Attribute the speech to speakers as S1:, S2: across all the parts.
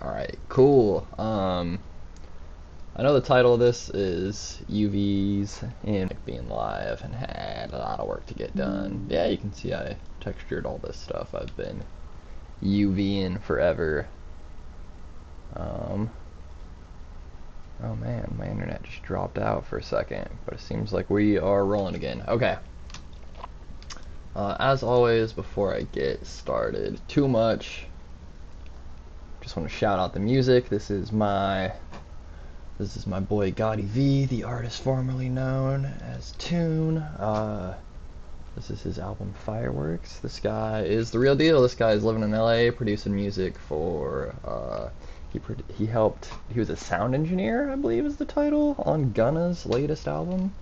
S1: Alright, cool. I know the title of this is UVs and being live and had a lot of work to get done. Yeah, you can see I textured all this stuff. I've been UVing forever. Oh man, my internet just dropped out for a second, but it seems like we are rolling again. Okay. As always, before I get started too much, just want to shout out the music. This is my boy Gotti V, the artist formerly known as Tune. This is his album Fireworks. This guy is the real deal. This guy is living in LA, producing music for. He was a sound engineer, I believe is the title, on Gunna's latest album.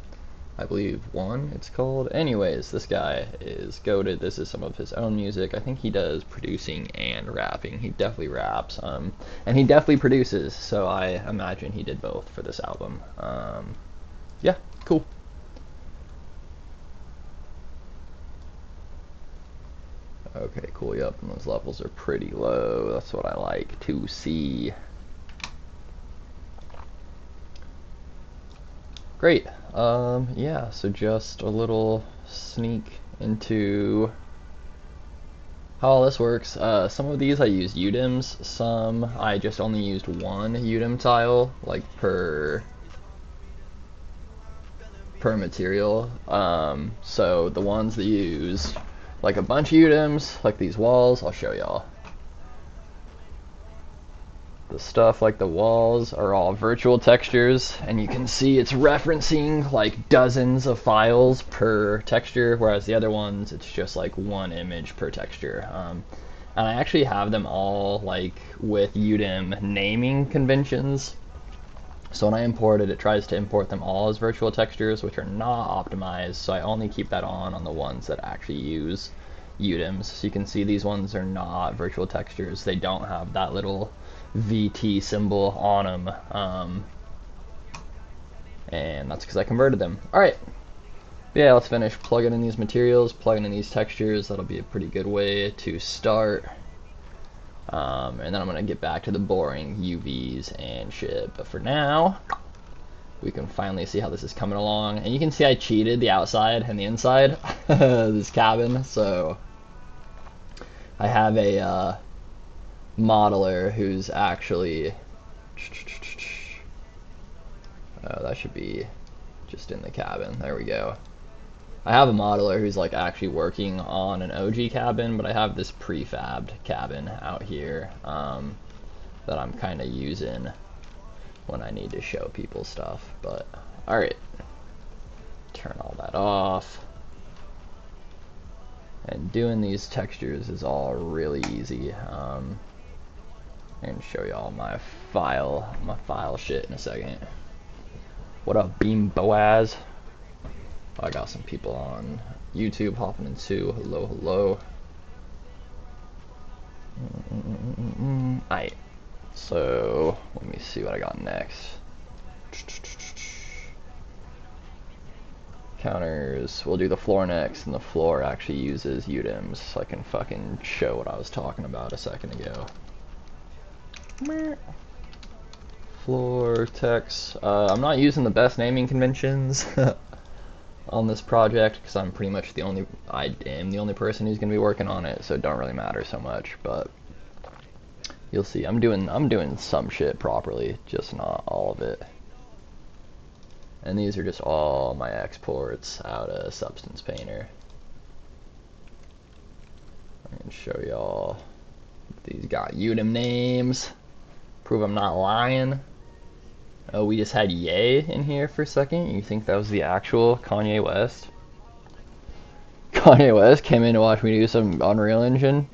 S1: I believe One, it's called. Anyways, this guy is goated. This is some of his own music. I think he does producing and rapping. He definitely raps, and he definitely produces. So I imagine he did both for this album. Yeah, cool. Okay, cool. Yep, and those levels are pretty low. That's what I like to see. Great. Yeah, so just a little sneak into how all this works. Some of these I used UDIMs, some I just only used one UDIM tile, like per material. So the ones that use like a bunch of UDIMs, like these walls, I'll show y'all. The stuff like the walls are all virtual textures, and you can see it's referencing like dozens of files per texture, whereas the other ones it's just like one image per texture. And I actually have them all like with UDIM naming conventions. So when I import it, it tries to import them all as virtual textures, which are not optimized, so I only keep that on the ones that actually use UDIMs. So you can see these ones are not virtual textures. They don't have that little VT symbol on them, and that's because I converted them. Alright, yeah, let's finish plugging in these materials, plugging in these textures. That'll be a pretty good way to start. And then I'm going to get back to the boring UVs and shit. But for now, we can finally see how this is coming along. And you can see I cheated the outside and the inside of this cabin. So I have a modeler who's actually... Oh, that should be just in the cabin. There we go. I have a modeler who's like actually working on an OG cabin, but I have this prefabbed cabin out here that I'm kind of using when I need to show people stuff. But alright, turn all that off. And doing these textures is all really easy. And show y'all my file shit in a second. What up, Beam Boaz? I got some people on YouTube hopping in too. Hello, hello. Alright, so let me see what I got next. Counters, we'll do the floor next, and the floor actually uses UDIMs, so I can fucking show what I was talking about a second ago. Floor text. I'm not using the best naming conventions on this project because I am the only person who's going to be working on it, so it don't really matter so much. But you'll see, I'm doing some shit properly, just not all of it. And these are just all my exports out of Substance Painter. I can show y'all. These got UDIM names. Prove I'm not lying. Oh, we just had Ye in here for a second. You think that was the actual Kanye West? Kanye West came in to watch me do some Unreal Engine.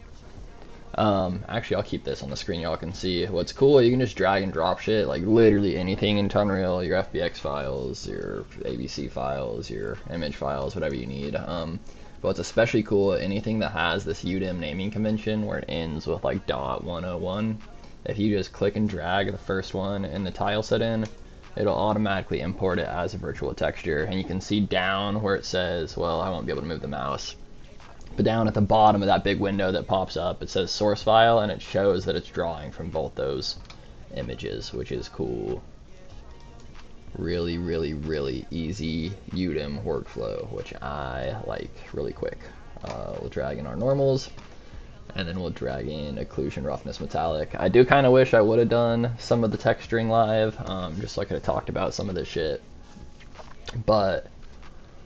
S1: Actually, I'll keep this on the screen. Y'all can see what's cool. You can just drag and drop shit, like literally anything into Unreal. Your FBX files, your ABC files, your image files, whatever you need. But what's especially cool, anything that has this UDIM naming convention where it ends with like .101. If you just click and drag the first one in the tile set in, it'll automatically import it as a virtual texture. And you can see down where it says, well, I won't be able to move the mouse, But down at the bottom of that big window that pops up, it says source file, and it shows that it's drawing from both those images, which is cool. Really, really, really easy UDIM workflow, which I like really quick. We'll drag in our normals, and then we'll drag in occlusion, roughness, metallic. I do kind of wish I would have done some of the texturing live, just so I could have talked about some of this shit. But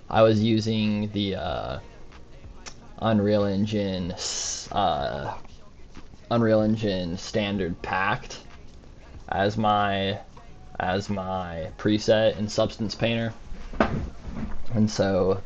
S1: I was using the Unreal Engine standard packed as my preset in Substance Painter, and so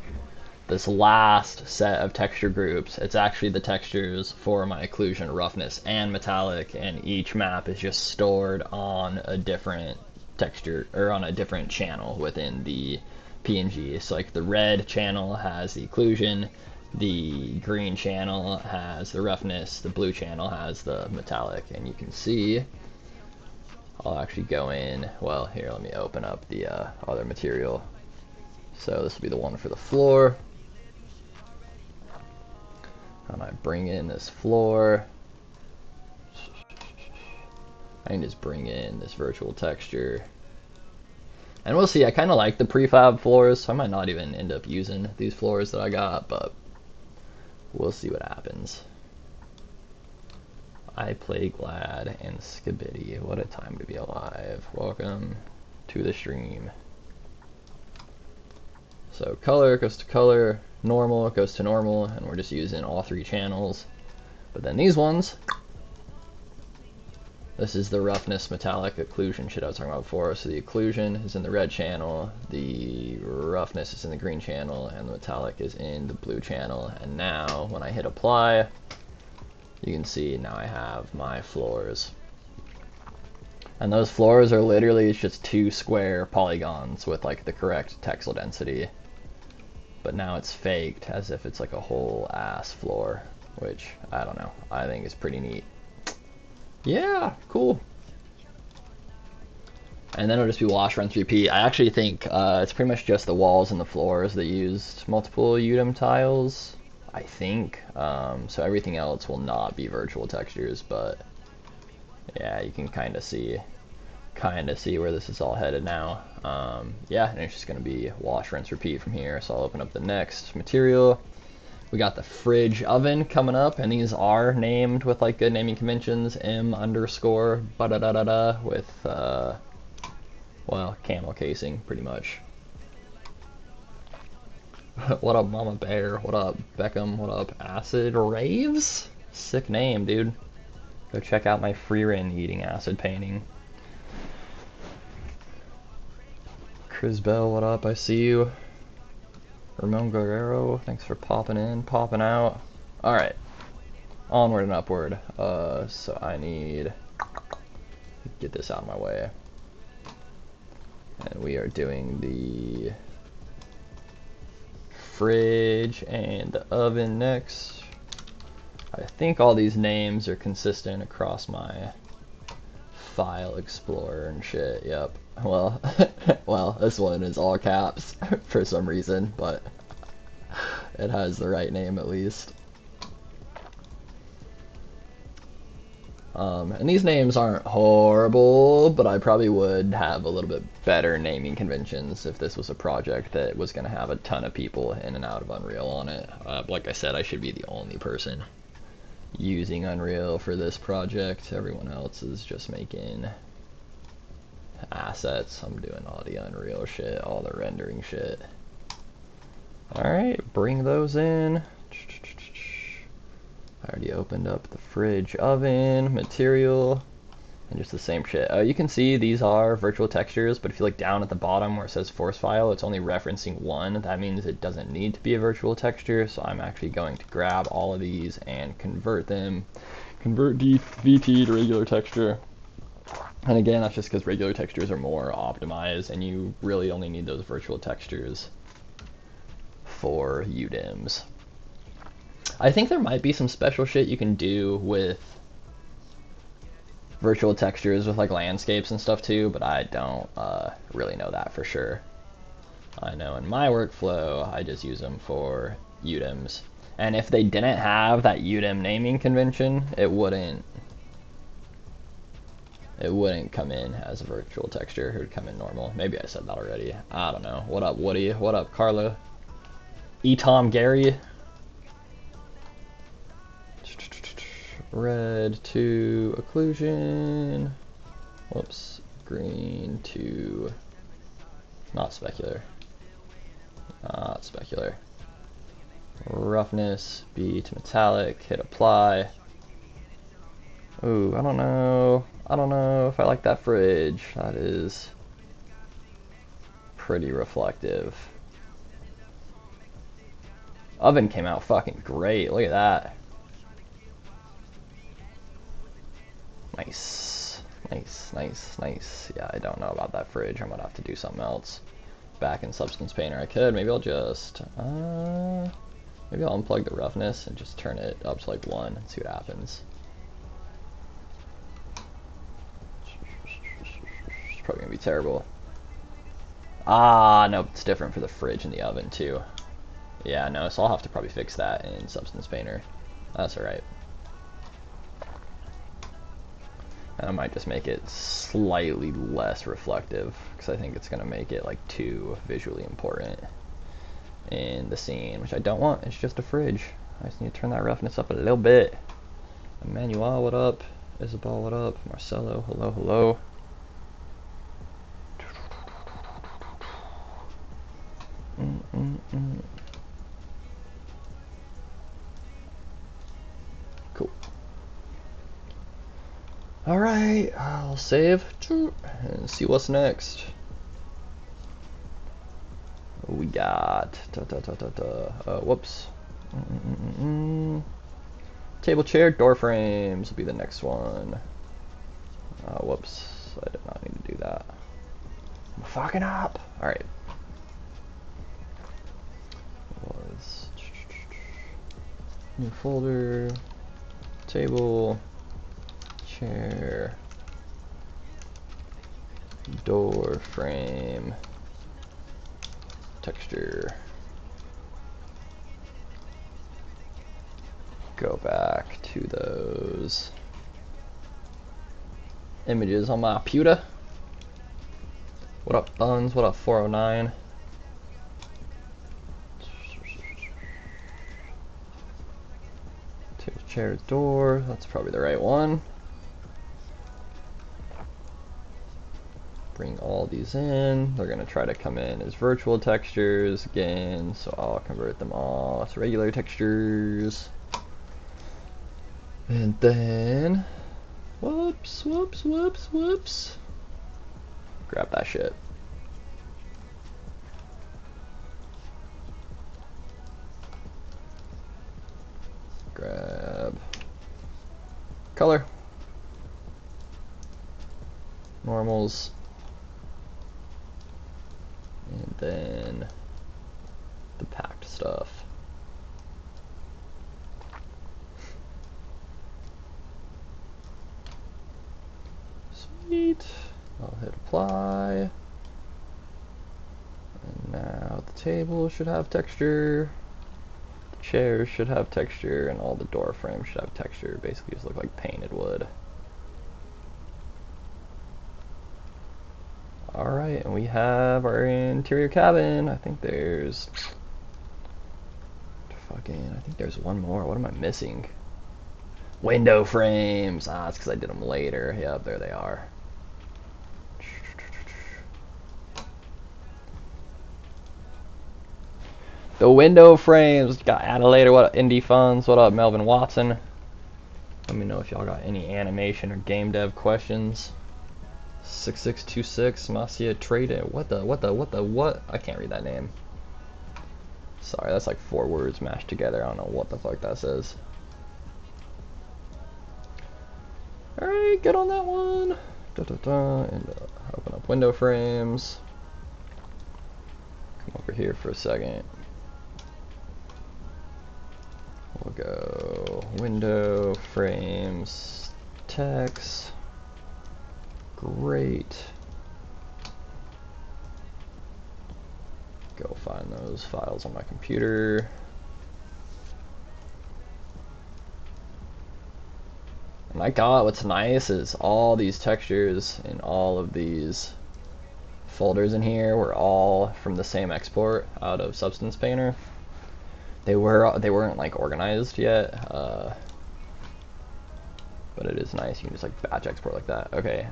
S1: this last set of texture groups, it's actually the textures for my occlusion, roughness, and metallic, and each map is just stored on a different texture or on a different channel within the PNG. So like the red channel has the occlusion, the green channel has the roughness, the blue channel has the metallic, and you can see, I'll actually go in, well here, let me open up the other material. So this will be the one for the floor. And I bring in this floor. I can just bring in this virtual texture. And we'll see, I kind of like the prefab floors, so I might not even end up using these floors that I got, but we'll see what happens. I play Glad and Skibidi. What a time to be alive. Welcome to the stream. So color goes to color, normal goes to normal, and we're just using all three channels. But then these ones, this is the roughness, metallic, occlusion shit I was talking about before. So the occlusion is in the red channel, the roughness is in the green channel, and the metallic is in the blue channel. And now when I hit apply, you can see now I have my floors. And those floors are literally just two square polygons with like the correct texel density. But now it's faked as if it's like a whole ass floor, which I don't know, I think is pretty neat. Yeah, cool. And then it'll just be wash, rinse, repeat. I actually think it's pretty much just the walls and the floors that used multiple UDIM tiles, I think. So everything else will not be virtual textures, but yeah, you can kind of see where this is all headed now. Yeah, and it's just going to be wash, rinse, repeat from here. So I'll open up the next material. We got the fridge oven coming up, and these are named with like good naming conventions. M_, ba-da-da-da-da, with, well, camel casing, pretty much. What up, Mama Bear? What up, Beckham? What up, Acid Raves? Sick name, dude. Go check out my Freerin eating acid painting. Chris Bell, what up? I see you. Ramon Guerrero, thanks for popping in, popping out. Alright, onward and upward. So I need to get this out of my way. And we are doing the fridge and the oven next. I think all these names are consistent across my file explorer and shit. Yep. Well, well, this one is all caps for some reason, but it has the right name at least. And these names aren't horrible, but I probably would have a little bit better naming conventions if this was a project that was going to have a ton of people in and out of Unreal on it. Like I said, I should be the only person using Unreal for this project. Everyone else is just making assets. I'm doing all the Unreal shit, all the rendering shit. Alright, bring those in. I already opened up the fridge oven, material, and just the same shit. You can see these are virtual textures, but if you look down at the bottom where it says force file, it's only referencing one. That means it doesn't need to be a virtual texture, so I'm actually going to grab all of these and convert them. Convert VT to regular texture. And again, that's just because regular textures are more optimized, and you really only need those virtual textures for UDIMs. I think there might be some special shit you can do with virtual textures with like landscapes and stuff too, but I don't really know that for sure. I know in my workflow, I just use them for UDIMs. And if they didn't have that UDIM naming convention, it wouldn't come in as a virtual texture. It would come in normal. Maybe I said that already. I don't know. What up, Woody? What up, Carla? Tom Gary. Red to occlusion. Whoops. Green to not specular. Not specular. Roughness, B to metallic, hit apply. Ooh, I don't know. I don't know if I like that fridge. That is pretty reflective. Oven came out fucking great. Look at that. Nice. Nice, nice, nice. Yeah, I don't know about that fridge. I'm gonna have to do something else. Back in Substance Painter I could. Maybe I'll just maybe I'll unplug the roughness and just turn it up to like 1 and see what happens. It's probably gonna be terrible. Ah, no, it's different for the fridge and the oven too. Yeah, no, so I'll have to probably fix that in Substance Painter. That's alright. And I might just make it slightly less reflective, because I think it's going to make it like too visually important in the scene, which I don't want. It's just a fridge. I just need to turn that roughness up a little bit. Emmanuel, what up? Isabel, what up? Marcelo, hello, hello. Cool. Alright, I'll save and see what's next. We got whoops. Table chair door frames will be the next one. Whoops, I did not need to do that. I'm fucking up. All right. Was new folder, table, chair, door frame, texture. Go back to those images on my pewter. What up, Buns? What up, 409? Table, chair, door. That's probably the right one. Bring all these in. They're gonna try to come in as virtual textures again, so I'll convert them all to regular textures. And then, whoops, whoops, whoops, whoops. Grab that shit. Grab color, normals, and then the packed stuff. Sweet. I'll hit apply. And now the table should have texture. The chairs should have texture, and all the door frames should have texture. Basically just look like painted wood. Alright, and we have our interior cabin. I think there's one more. What am I missing? Window frames. Ah, it's because I did them later. Yep, there they are. The window frames got added later. What up, Indie Funds? What up, Melvin Watson? Let me know if y'all got any animation or game dev questions. 6626 Masia Trade. What? I can't read that name. Sorry, that's like 4 words mashed together. I don't know what the fuck that says. Alright, get on that one. And open up window frames. Come over here for a second. We'll go window frames text. Great. Go find those files on my computer. My God, what's nice is all these textures in all of these folders in here were all from the same export out of Substance Painter. They weren't like organized yet, but it is nice. You can just like batch export like that. Okay,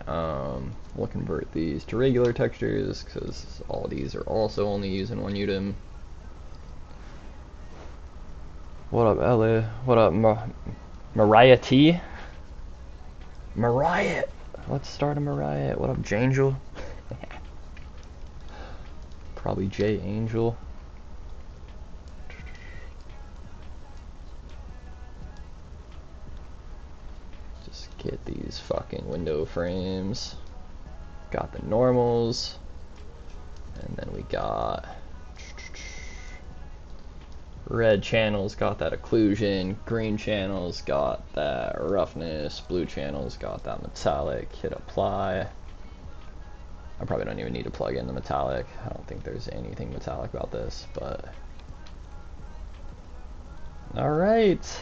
S1: we'll convert these to regular textures because all these are also only using one UDIM. What up, Ellie? What up, Mariah T? Mariah! Let's start a Mariah. What up, Jangel? Probably J Angel. Just get these fucking window frames. Got the normals. And then we got red channels, got that occlusion. Green channels got that roughness. Blue channels got that metallic. Hit apply. I probably don't even need to plug in the metallic. I don't think there's anything metallic about this, but all right.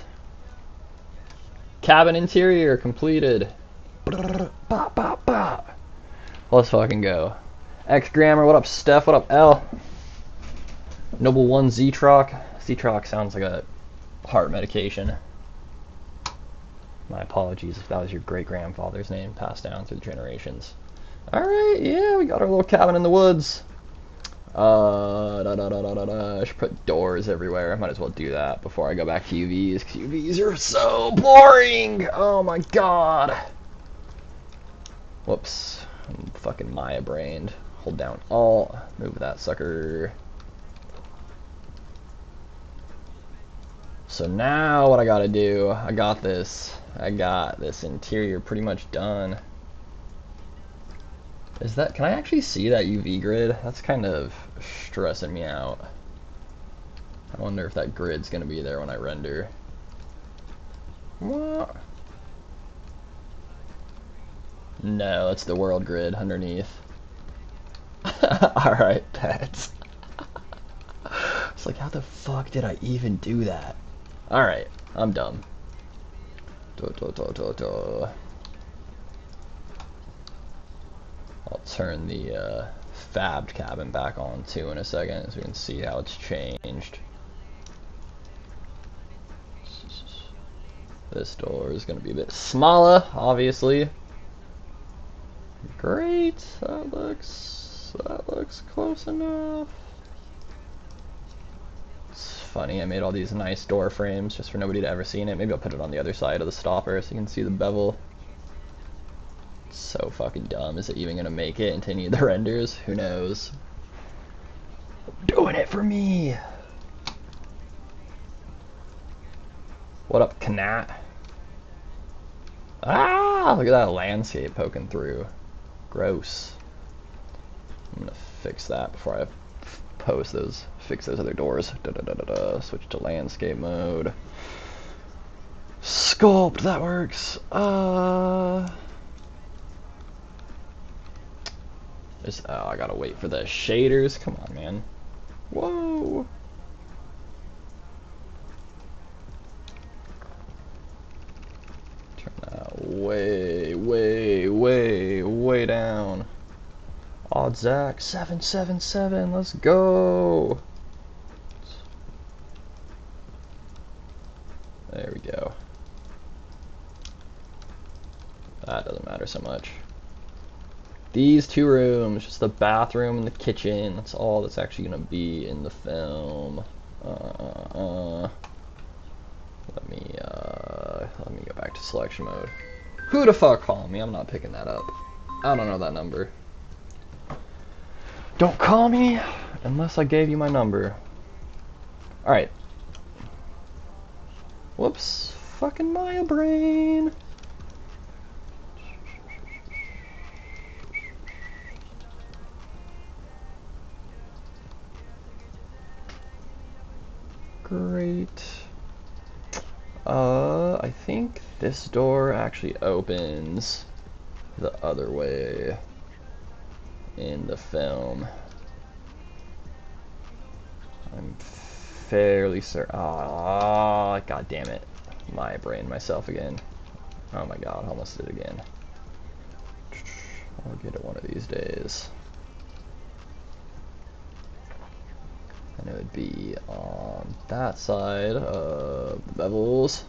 S1: Cabin interior completed. Let's fucking go. X Grammar, what up, Steph? What up, L? Noble One Z-Troc. Z-Troc sounds like a heart medication. My apologies if that was your great grandfather's name passed down through the generations. Alright, yeah, we got our little cabin in the woods. I should put doors everywhere. I might as well do that before I go back to UVs, because UVs are so boring! Oh my god! Whoops. I'm fucking Maya brained. Hold down Alt, move that sucker. So now what I gotta do, I got this interior pretty much done. Is that, can I actually see that UV grid? That's kind of stressing me out. I wonder if that grid's gonna be there when I render. What? No, it's the world grid underneath. Alright, pets. It's like, how the fuck did I even do that? Alright, I'm dumb. I'll turn the fabbed cabin back on too in a second so we can see how it's changed. This door is going to be a bit smaller, obviously. Great, that looks close enough. It's funny, I made all these nice door frames just for nobody to ever seen it. Maybe I'll put it on the other side of the stopper so you can see the bevel. It's so fucking dumb. Is it even gonna make it into any of the renders? Who knows? Doing it for me! What up, Knat? Ah! Look at that landscape poking through. Gross. I'm gonna fix that before I fix those other doors. Switch to landscape mode. Sculpt, that works. Oh, I gotta wait for the shaders. Come on, man. Whoa. Turn that way down. Odd Zach 777. Let's go. There we go. That doesn't matter so much. These two rooms, just the bathroom and the kitchen, that's all that's actually gonna be in the film. Let me go back to selection mode. Who the fuck called me? I'm not picking that up. I don't know that number. Don't call me unless I gave you my number. Alright. Whoops. Fucking Maya brain. Great. I think this door actually opens the other way in the film. I'm fairly certain. Oh, god damn it. My brain myself again. Oh my god, almost did it again. I'll get it one of these days. And it would be on that side of the bevels.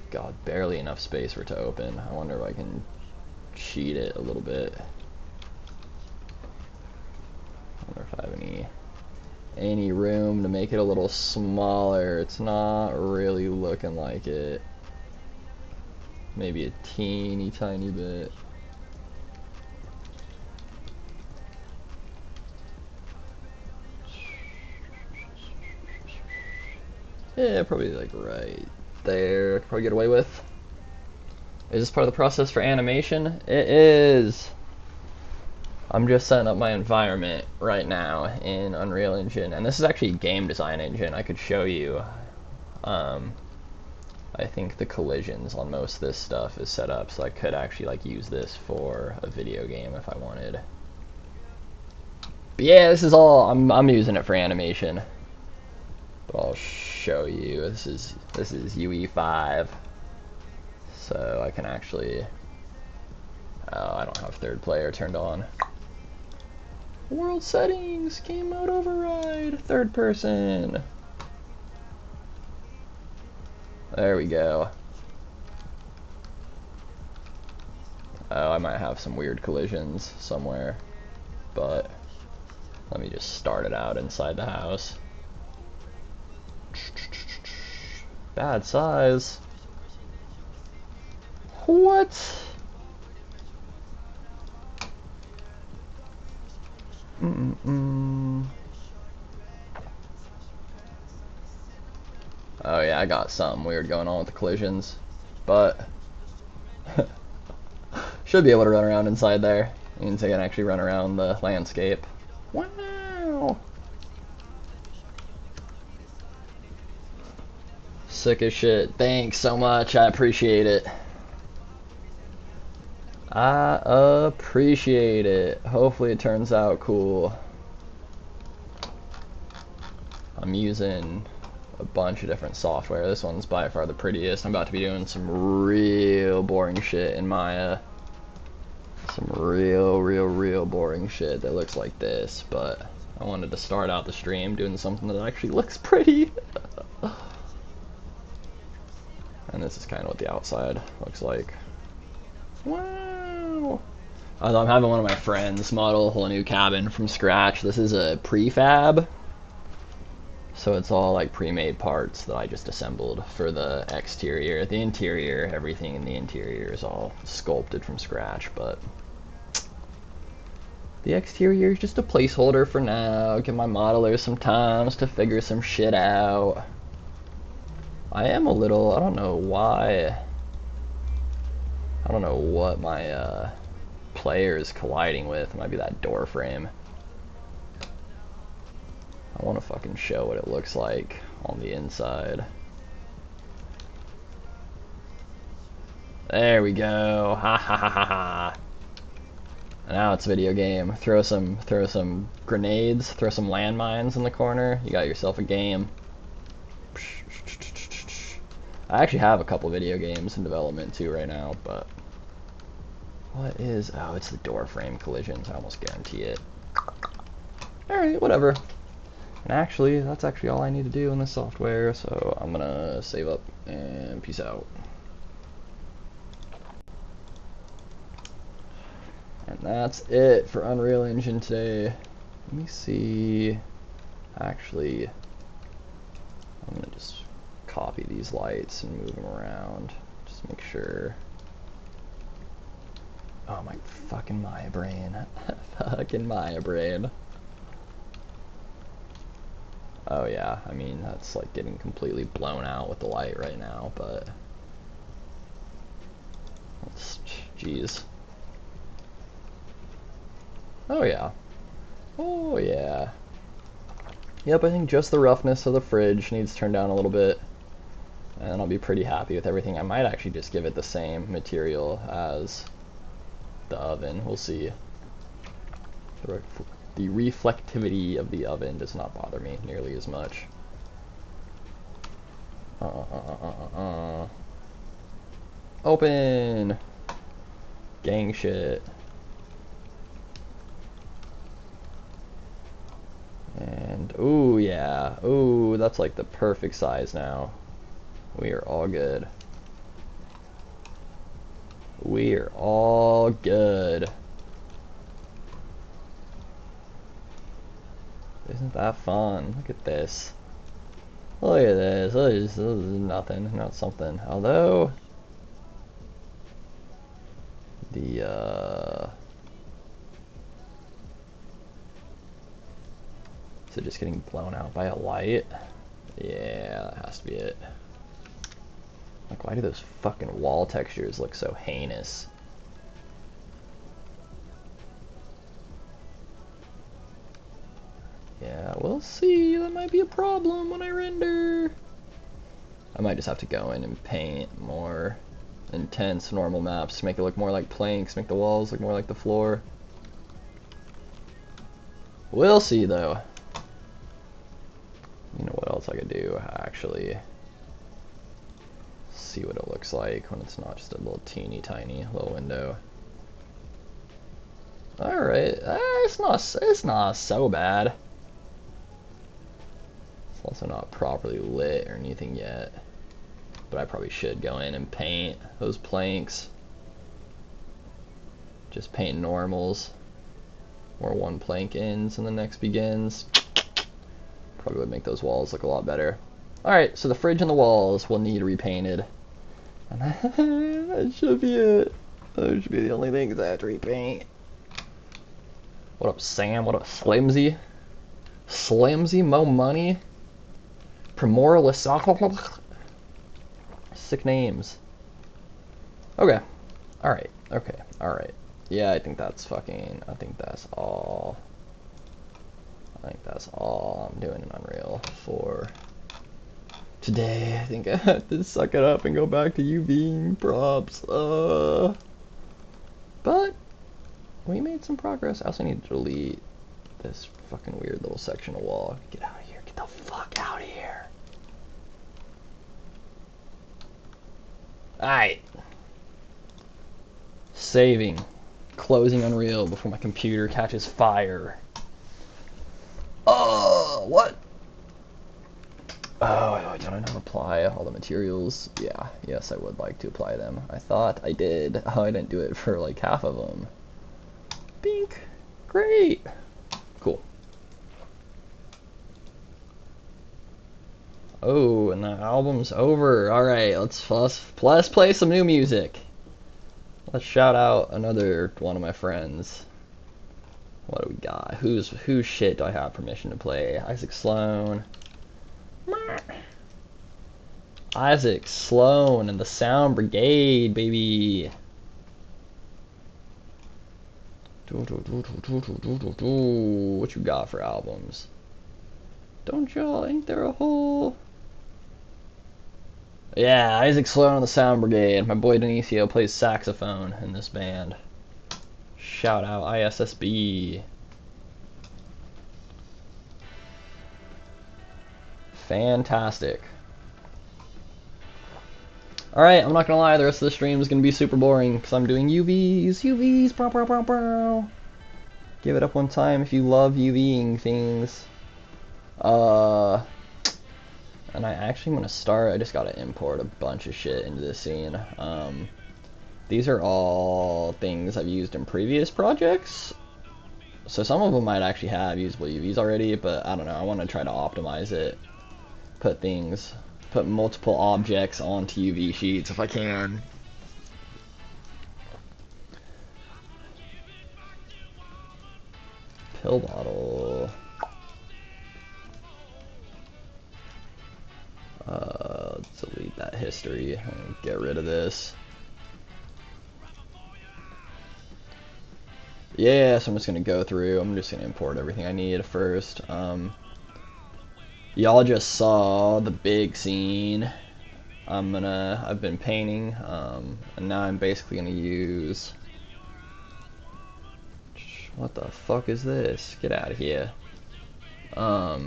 S1: God, barely enough space for it to open. I wonder if I can cheat it a little bit. I wonder if I have any room to make it a little smaller. It's not really looking like it. Maybe a teeny tiny bit. Yeah, probably like right there. Could probably get away with. Is this part of the process for animation? It is. I'm just setting up my environment right now in Unreal Engine, and this is actually a game design engine. I could show you. I think the collisions on most of this stuff is set up, so I could actually like use this for a video game if I wanted. But yeah, this is all I'm using it for animation. But I'll show you. This is UE5, so I can actually. Oh, I don't have third player turned on. World settings, game mode override, third person. There we go. Oh, I might have some weird collisions somewhere, but let me just start it out inside the house. Bad size. What? Oh yeah, I got something weird going on with the collisions, but should be able to run around inside there. Means I can actually run around the landscape. Wow! Sick as shit. Thanks so much. I appreciate it. I appreciate it. Hopefully it turns out cool. I'm using a bunch of different software. This one's by far the prettiest. I'm about to be doing some real boring shit in Maya. Some real boring shit that looks like this, but I wanted to start out the stream doing something that actually looks pretty. And this is kind of what the outside looks like. Wow! I'm having one of my friends model a whole new cabin from scratch. This is a prefab, so it's all like pre-made parts that I just assembled for the exterior. The interior, everything in the interior is all sculpted from scratch, but the exterior is just a placeholder for now. Give my modelers some times to figure some shit out. I am a little, I don't know why. I don't know what my player is colliding with. It might be that door frame. I want to fucking show what it looks like on the inside. There we go. Ha ha ha ha ha. Now it's a video game. Throw some grenades, throw some landmines in the corner. You got yourself a game. I actually have a couple video games in development too right now, but what is, oh, it's the door frame collisions. I almost guarantee it. Alright, whatever. And actually, that's actually all I need to do in this software, so I'm gonna save up and peace out. And that's it for Unreal Engine today. Let me see. Actually, I'm gonna just copy these lights and move them around. Just make sure. Oh my fucking Maya brain. Fucking Maya brain. Oh yeah, I mean, that's like getting completely blown out with the light right now, but jeez. Oh yeah. Oh yeah. Yep, I think just the roughness of the fridge needs turned down a little bit, and I'll be pretty happy with everything. I might actually just give it the same material as the oven. We'll see. The reflectivity of the oven does not bother me nearly as much. Open! Gang shit. And, ooh, yeah. Ooh, that's like the perfect size now. We are all good. We are all good. Isn't that fun? Look at this. Look at this. This is nothing, not something. Although, is it just getting blown out by a light? Yeah, that has to be it. Like, why do those fucking wall textures look so heinous? Yeah, we'll see. That might be a problem when I render. I might just have to go in and paint more intense normal maps to make it look more like planks, make the walls look more like the floor. We'll see, though. You know what else I could do, actually? See what it looks like when it's not just a little teeny tiny little window. Alright, it's not so bad. It's also not properly lit or anything yet. But I probably should go in and paint those planks. Just paint normals. Where one plank ends and the next begins. Probably would make those walls look a lot better. Alright, so the fridge and the walls will need repainted. And that should be it. Those should be the only things I have to repaint. What up, Sam? What up, Slimsy? Slimsy, Mo Money? Primordial Sick names. Okay. Alright. Okay. Alright. Yeah, I think that's fucking... I think that's all... I'm doing in Unreal for today. I think I have to suck it up and go back to UVing props. But we made some progress. I also need to delete this fucking weird little section of wall. Get out of here. Get the fuck out of here. Alright. Saving. Closing Unreal before my computer catches fire. What? Oh, don't I not apply all the materials? Yeah, yes, I would like to apply them. I thought I did. Oh, I didn't do it for like half of them. Bink. Great. Cool. Oh, and the album's over. Alright, let's play some new music. Let's shout out another one of my friends. What do we got? Whose shit do I have permission to play? Isaac Sloan. Isaac Sloan and the Sound Brigade, baby. What you got for albums? Don't y'all, ain't there a whole... Yeah, Isaac Sloan and the Sound Brigade. My boy Denisio plays saxophone in this band. Shout out ISSB. Fantastic. Alright, I'm not gonna lie, the rest of the stream is gonna be super boring because I'm doing UVs, brow, brow, brow, brow. Give it up one time if you love UVing things. And I actually want to start, I just gotta import a bunch of shit into this scene. These are all things I've used in previous projects. So some of them might actually have usable UVs already, but I don't know, I want to try to optimize it. Put multiple objects onto UV sheets if I can. Pill bottle. Let's delete that history and get rid of this. Yeah, so I'm just gonna go through. I'm just gonna import everything I need first. Y'all just saw the big scene. I've been painting, and now I'm basically gonna use What the fuck is this? Get out of here. Now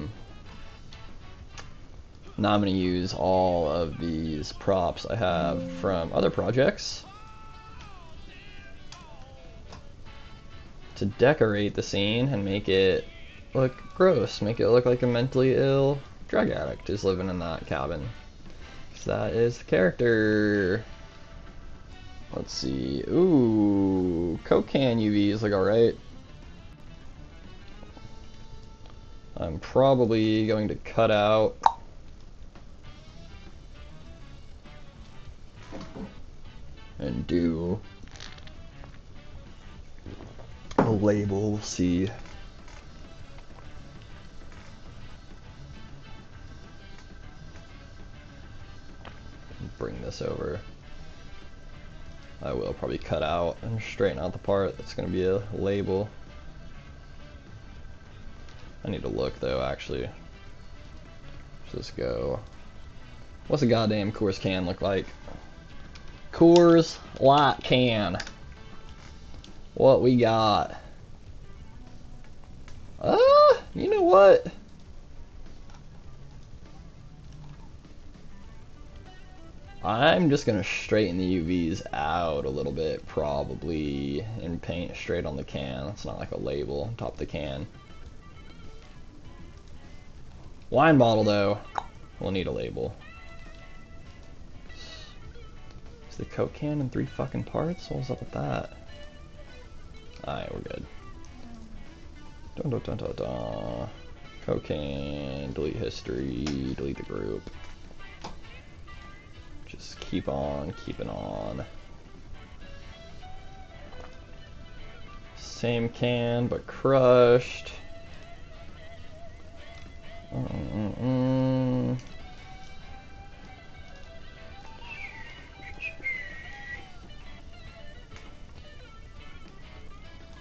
S1: I'm going to use all of these props I have from other projects to decorate the scene and make it look gross, make it look like a mentally ill drug addict is living in that cabin. So that is the character. Let's see. Ooh, Coke can UVs look alright. I'm probably going to cut out and do a label. We'll see. Bring this over. I will probably cut out and straighten out the part that's going to be a label. I need to look though, actually. Let's just go. What's a goddamn Coors can look like? Coors Light can. What we got? You know what? I'm just gonna straighten the UVs out a little bit, probably, and paint straight on the can. It's not like a label on top of the can. Wine bottle though, we'll need a label. Is the Coke can in 3 fucking parts? What's up with that? Alright, we're good. Dun dun dun dun dun. Cocaine, delete history, delete the group. Just keep on keeping on. Same can, but crushed.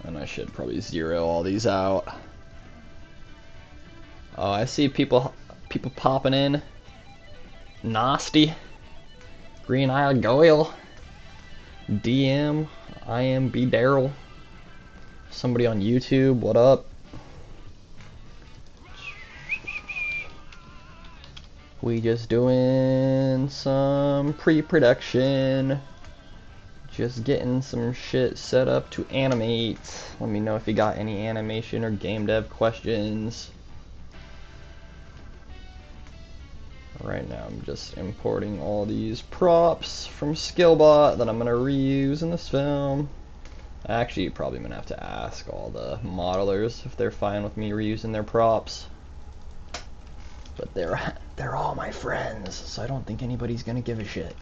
S1: And I should probably zero all these out. Oh, I see people popping in. Nasty. Green Eye Goyle. DM. I am B Daryl. Somebody on YouTube, what up? We just doing some pre-production. Just getting some shit set up to animate. Let me know if you got any animation or game dev questions. Right now I'm just importing all these props from Skillbot that I'm going to reuse in this film. Actually, probably going to have to ask all the modelers if they're fine with me reusing their props. But they're all my friends, so I don't think anybody's going to give a shit.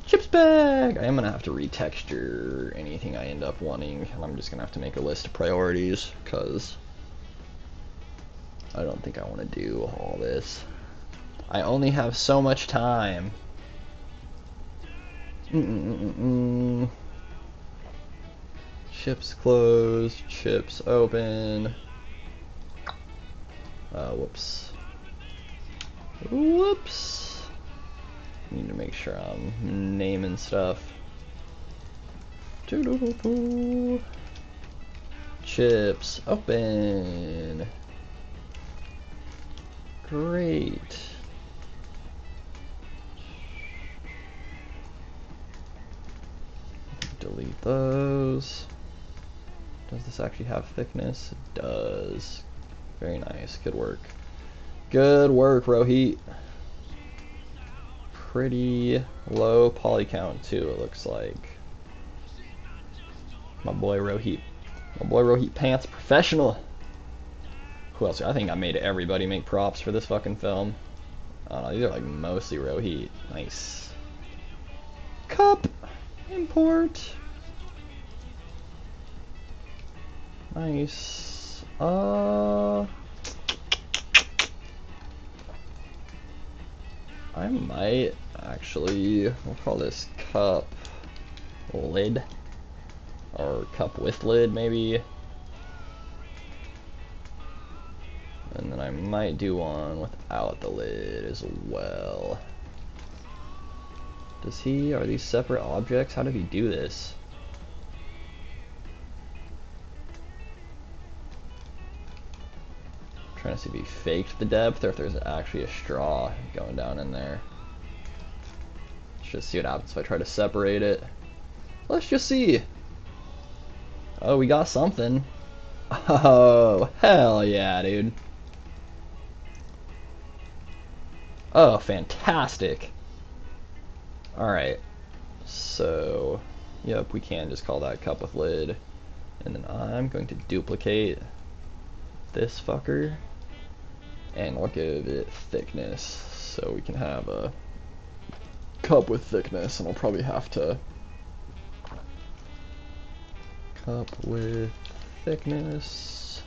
S1: Chips bag! I am going to have to retexture anything I end up wanting, and I'm just going to have to make a list of priorities, because I don't think I want to do all this. I only have so much time. Chips closed, chips open. Whoops. Whoops. Need to make sure I'm naming stuff. Chips open. Great. Delete those. Does this actually have thickness? It does. Very nice. Good work. Good work, Rohit. Pretty low poly count too, it looks like. My boy Rohit. My boy Rohit Pants Professional. Who else? I think I made everybody make props for this fucking film. I don't know, these are like mostly Rohit. Nice. Cup. Import. Nice. I might actually, we'll call this cup lid, or cup with lid maybe. And then I might do one without the lid as well. Are these separate objects? How did he do this? Trying to see if he faked the depth or if there's actually a straw going down in there. Let's just see what happens if I try to separate it. Let's just see. Oh, we got something. Oh, hell yeah, dude. Oh, fantastic. Alright. So, yep, we can just call that cup with lid. And then I'm going to duplicate this fucker. And we'll give it thickness. So we can have a cup with thickness. And I'll probably have to... Cup with thickness.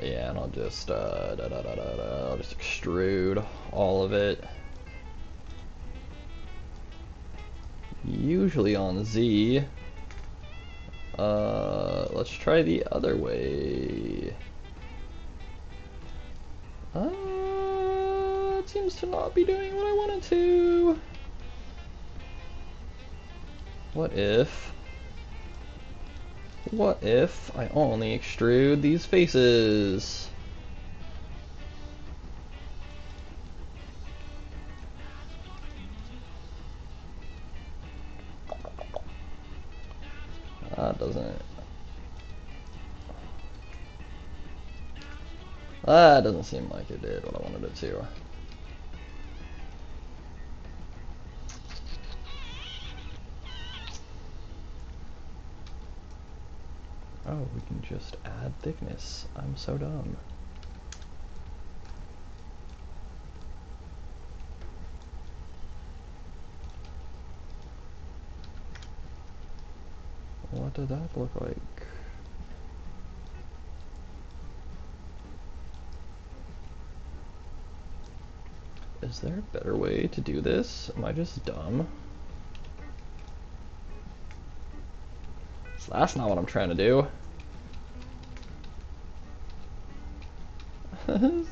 S1: Yeah, and I'll just I'll just extrude all of it. Usually on Z. Let's try the other way. It seems to not be doing what I wanted to. What if I only extrude these faces? That doesn't seem like it did what I wanted it to. Oh, we can just add thickness. I'm so dumb. What did that look like? Is there a better way to do this? Am I just dumb? So that's not what I'm trying to do.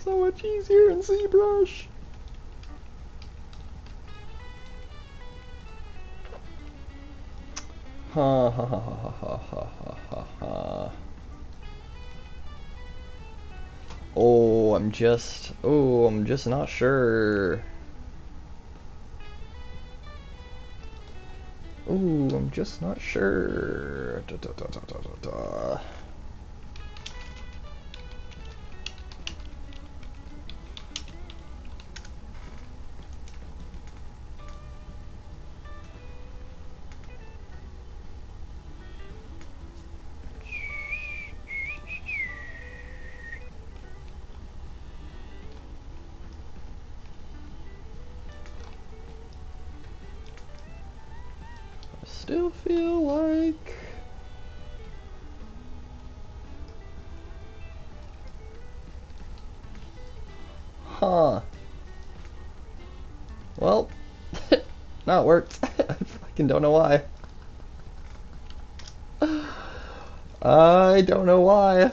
S1: So much easier in ZBrush. Ha ha ha ha ha ha ha ha. I'm just not sure. I'm just not sure. Da, da, da, da, da, da, da. Still feel like well, no, it worked. I fucking don't know why. I don't know why,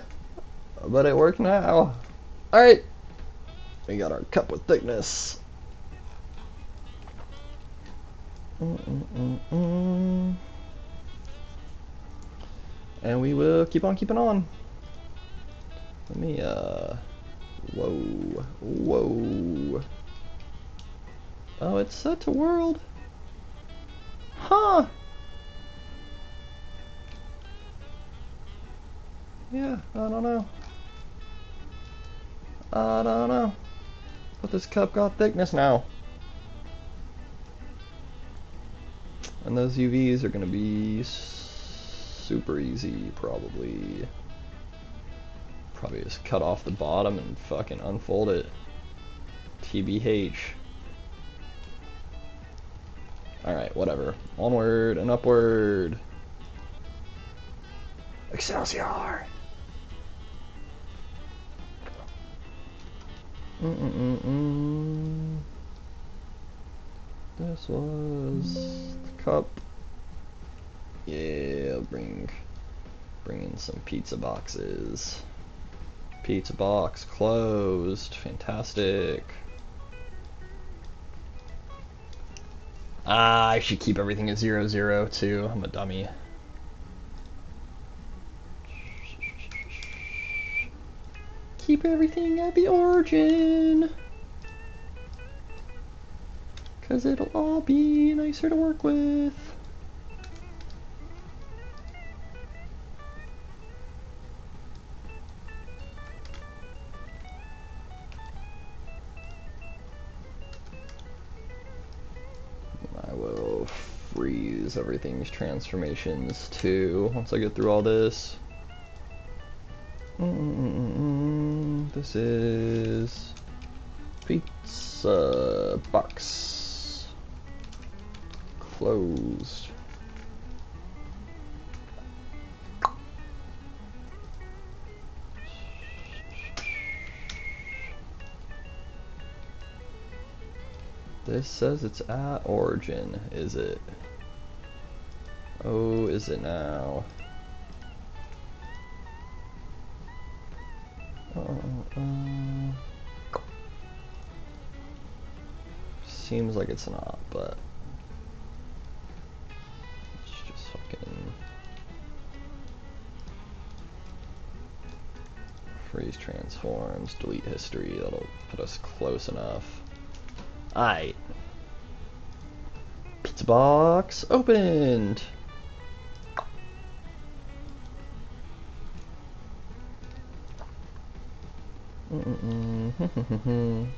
S1: but it worked now. Alright, we got our cup with thickness. And we will keep on keeping on. Let me, whoa. Oh, it's set to world. Huh. Yeah, I don't know. But this cup got thickness now. And those UVs are gonna be super easy, probably. Probably just cut off the bottom and fucking unfold it. TBH. Alright, whatever. Onward and upward. Excelsior! This was the cup. Yeah, I'll bring in some pizza boxes. Pizza box closed. Fantastic. I should keep everything at 0, 0 too. I'm a dummy. keep everything at the origin. Because it'll all be nicer to work with. I will freeze everything's transformations too once I get through all this. This is pizza box closed. This says it's at origin, is it? Oh, is it now? Seems like it's not, but let's just fucking freeze transforms, delete history. That'll put us close enough. Aight. Pizza box opened.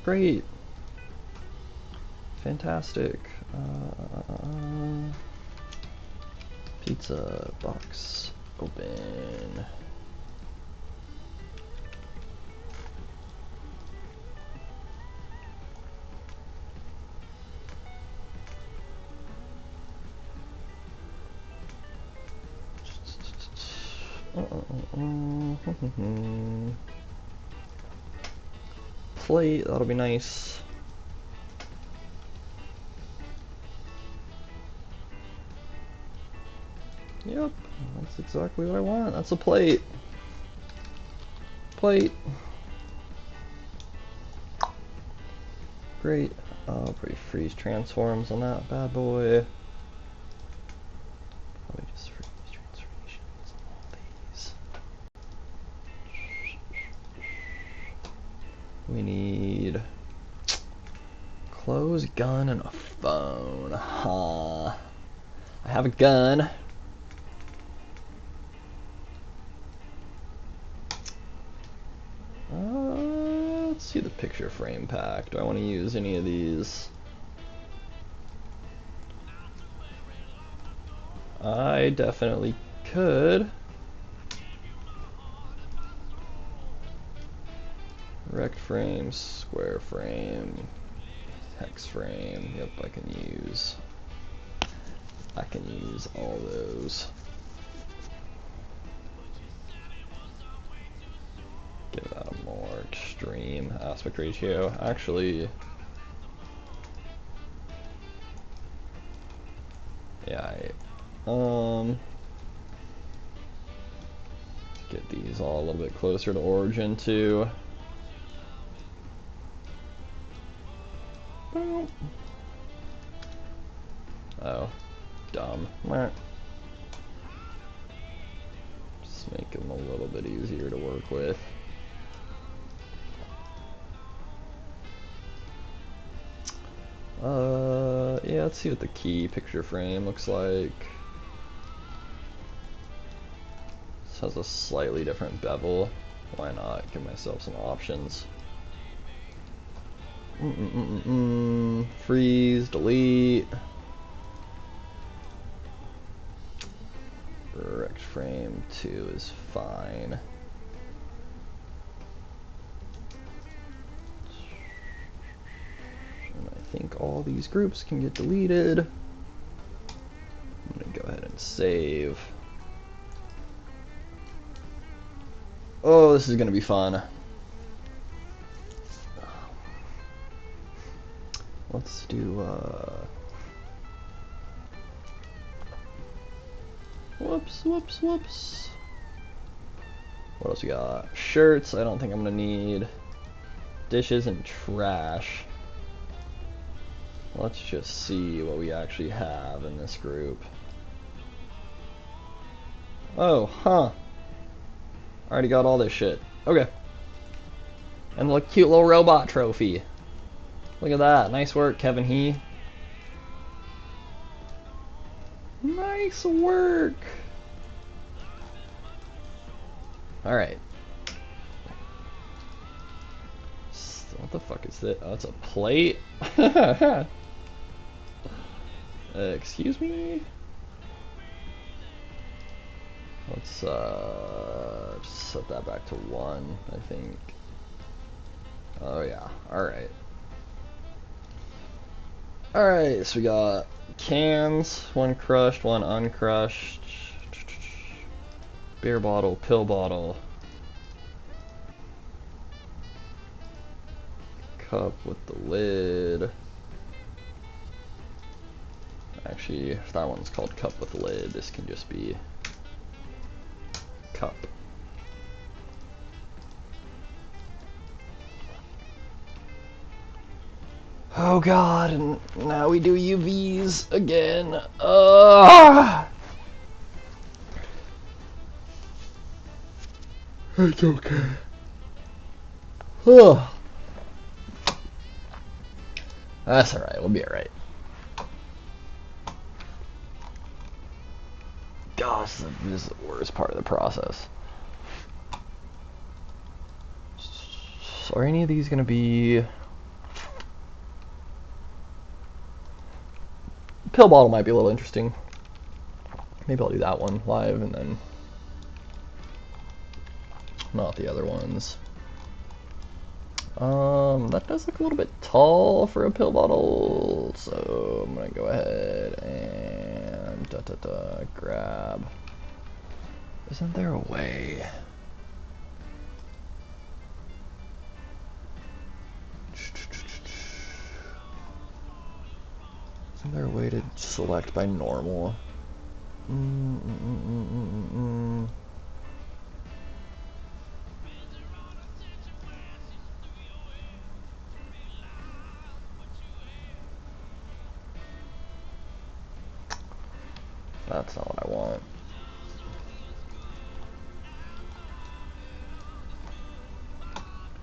S1: Great. Fantastic. Pizza box open. Plate, that'll be nice. Yep, that's exactly what I want. That's a plate. Plate. Great. Pretty freeze transforms on that bad boy. Probably just freeze transformations on all these. We need clothes, gun, and a phone. Huh. I have a gun. Let's see the picture frame pack. Do I want to use any of these? I definitely could. Rect frame, square frame, hex frame. Yep, I can use all those. Give that a more extreme aspect ratio. Actually, yeah, get these all a little bit closer to origin too. Boom. Oh, dumb. Just make them a little bit easier to work with. Yeah, let's see what the key picture frame looks like. This has a slightly different bevel. Why not? Give myself some options. Freeze, delete. Rect frame 2 is fine. And I think all these groups can get deleted. I'm gonna go ahead and save. Oh, this is gonna be fun. Let's do, whoops. What else we got? Shirts, I don't think I'm gonna need. Dishes and trash. Let's just see what we actually have in this group. Oh, huh. Already got all this shit. Okay. And the cute little robot trophy. Look at that. Nice work, Kevin He. Nice work. Alright. What the fuck is this? Oh, it's a plate? Excuse me? Let's just set that back to 1, I think. Oh yeah, alright. Alright, so we got cans, 1 crushed, 1 uncrushed. Beer bottle, pill bottle. Cup with the lid. Actually, if that one's called cup with lid, this can just be cup. Oh god, and now we do UVs again. It's okay. That's alright, we'll be alright. Gosh, this is the worst part of the process. So are any of these gonna be... Pill bottle might be a little interesting. Maybe I'll do that one live and then not the other ones. That does look a little bit tall for a pill bottle, so I'm gonna go ahead and grab. Isn't there a way? Isn't there a way to select by normal? That's not what I want.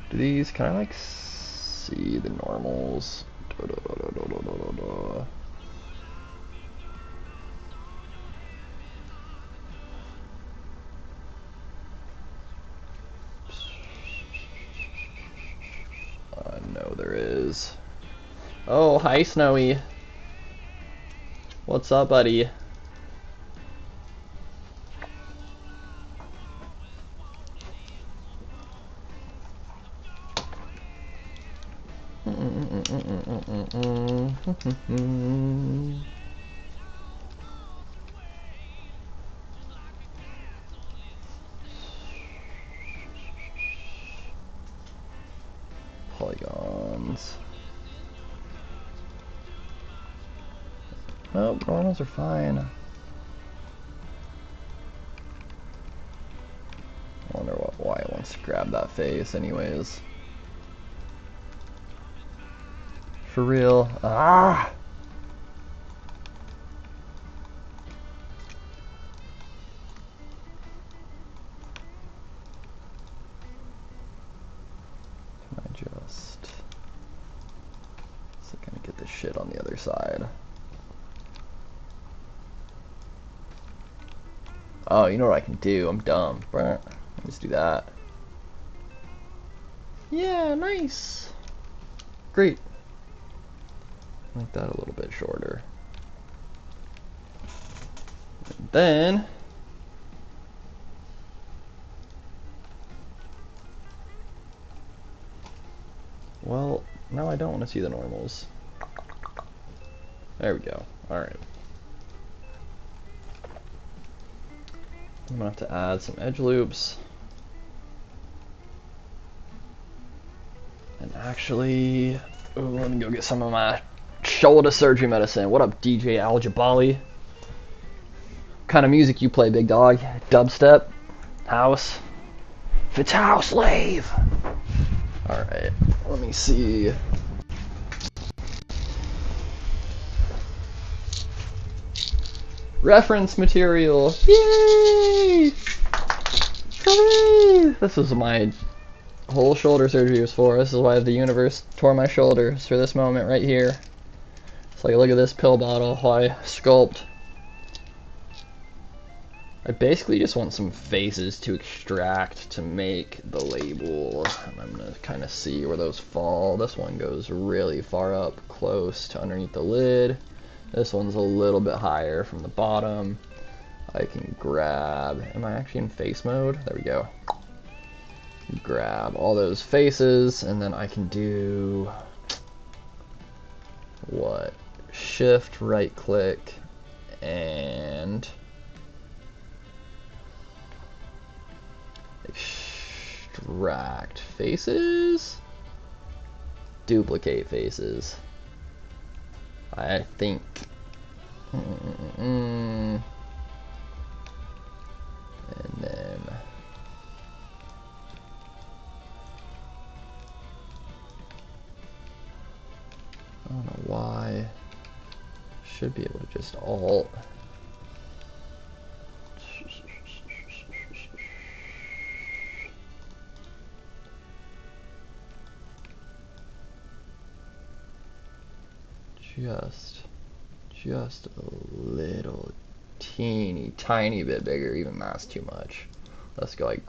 S1: Do these, can I like see the normals? No, there is. Oh, hi, Snowy. What's up, buddy? Polygons. Nope, normals are fine. I wonder why it wants to grab that face anyways. For real. Ah! Can I just... So I can get this shit on the other side. Oh, you know what I can do? I'm dumb. Let's do that. Yeah, nice. Great. Make that a little bit shorter. And then well, now I don't want to see the normals. There we go. Alright. I'm gonna have to add some edge loops. And actually, ooh, let me go get some of my shoulder surgery medicine. What up, DJ Al Jabali? What kind of music you play, big dog? Dubstep? House? If it's house, leave! Alright, let me see. Reference material! Yay! Hooray! This was my whole shoulder surgery was for. This is why the universe tore my shoulders for this moment right here. It's like, look at this pill bottle while I sculpt. I basically just want some faces to extract to make the label. And I'm going to kind of see where those fall. This one goes really far up close to underneath the lid. This one's a little bit higher from the bottom. I can grab, am I actually in face mode? There we go. Grab all those faces, and then I can do what? Shift, right click, and extract faces, duplicate faces. I think. And then I don't know why. Should be able to just alt. Just a little tiny bit bigger. Even that's too much. Let's go like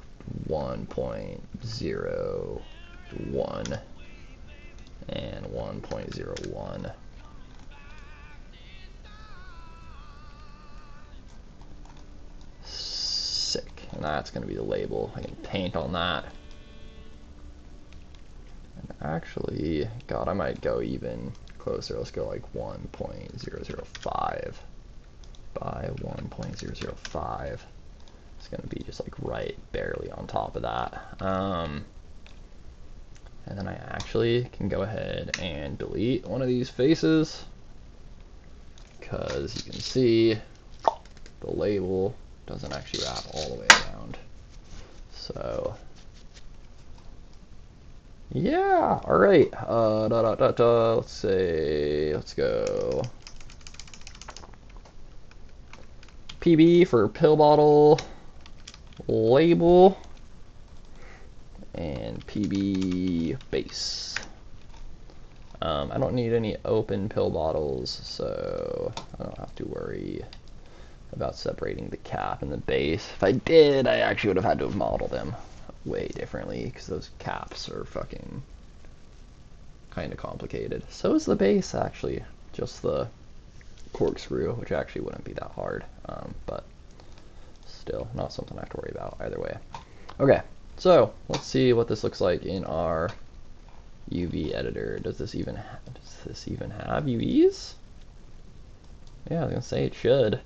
S1: 1.01 and 1.01. Sick. And that's going to be the label. I can paint on that. And actually, God, I might go even closer. Let's go like 1.005 by 1.005. It's going to be just like right barely on top of that. And then I actually can go ahead and delete one of these faces, because you can see the label doesn't actually wrap all the way around. So yeah, all right. Let's say, let's go PB for pill bottle label, and PB base. I don't need any open pill bottles, so I don't have to worry about separating the cap and the base. If I did, I actually would have had to have modeled them way differently, because those caps are fucking kind of complicated. So is the base, actually. Just the corkscrew, which actually wouldn't be that hard, but still not something I have to worry about either way. Okay, so let's see what this looks like in our UV editor. Does this even have UVs? Yeah, I was gonna say it should.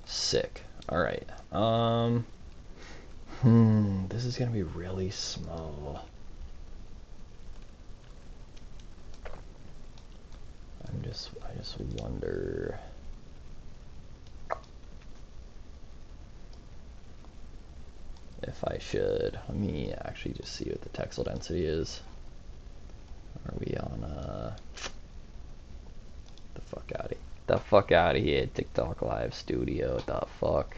S1: Sick. All right. This is gonna be really small. I just wonder. If I should, let me actually just see what the texel density is. Are we on the fuck out of here, TikTok Live Studio? What the fuck?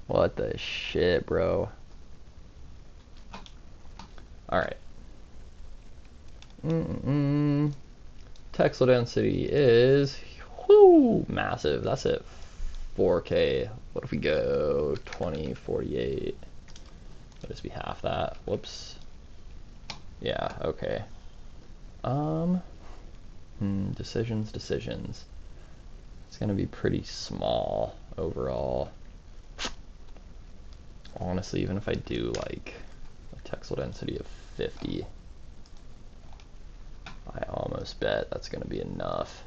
S1: What the shit, bro? Alright. Texel density is massive. That's it. 4K. What if we go 2048? Would this be half that? Whoops. Yeah, okay. Decisions. It's gonna be pretty small overall. Honestly, even if I do like a texel density of 50, I almost bet that's gonna be enough.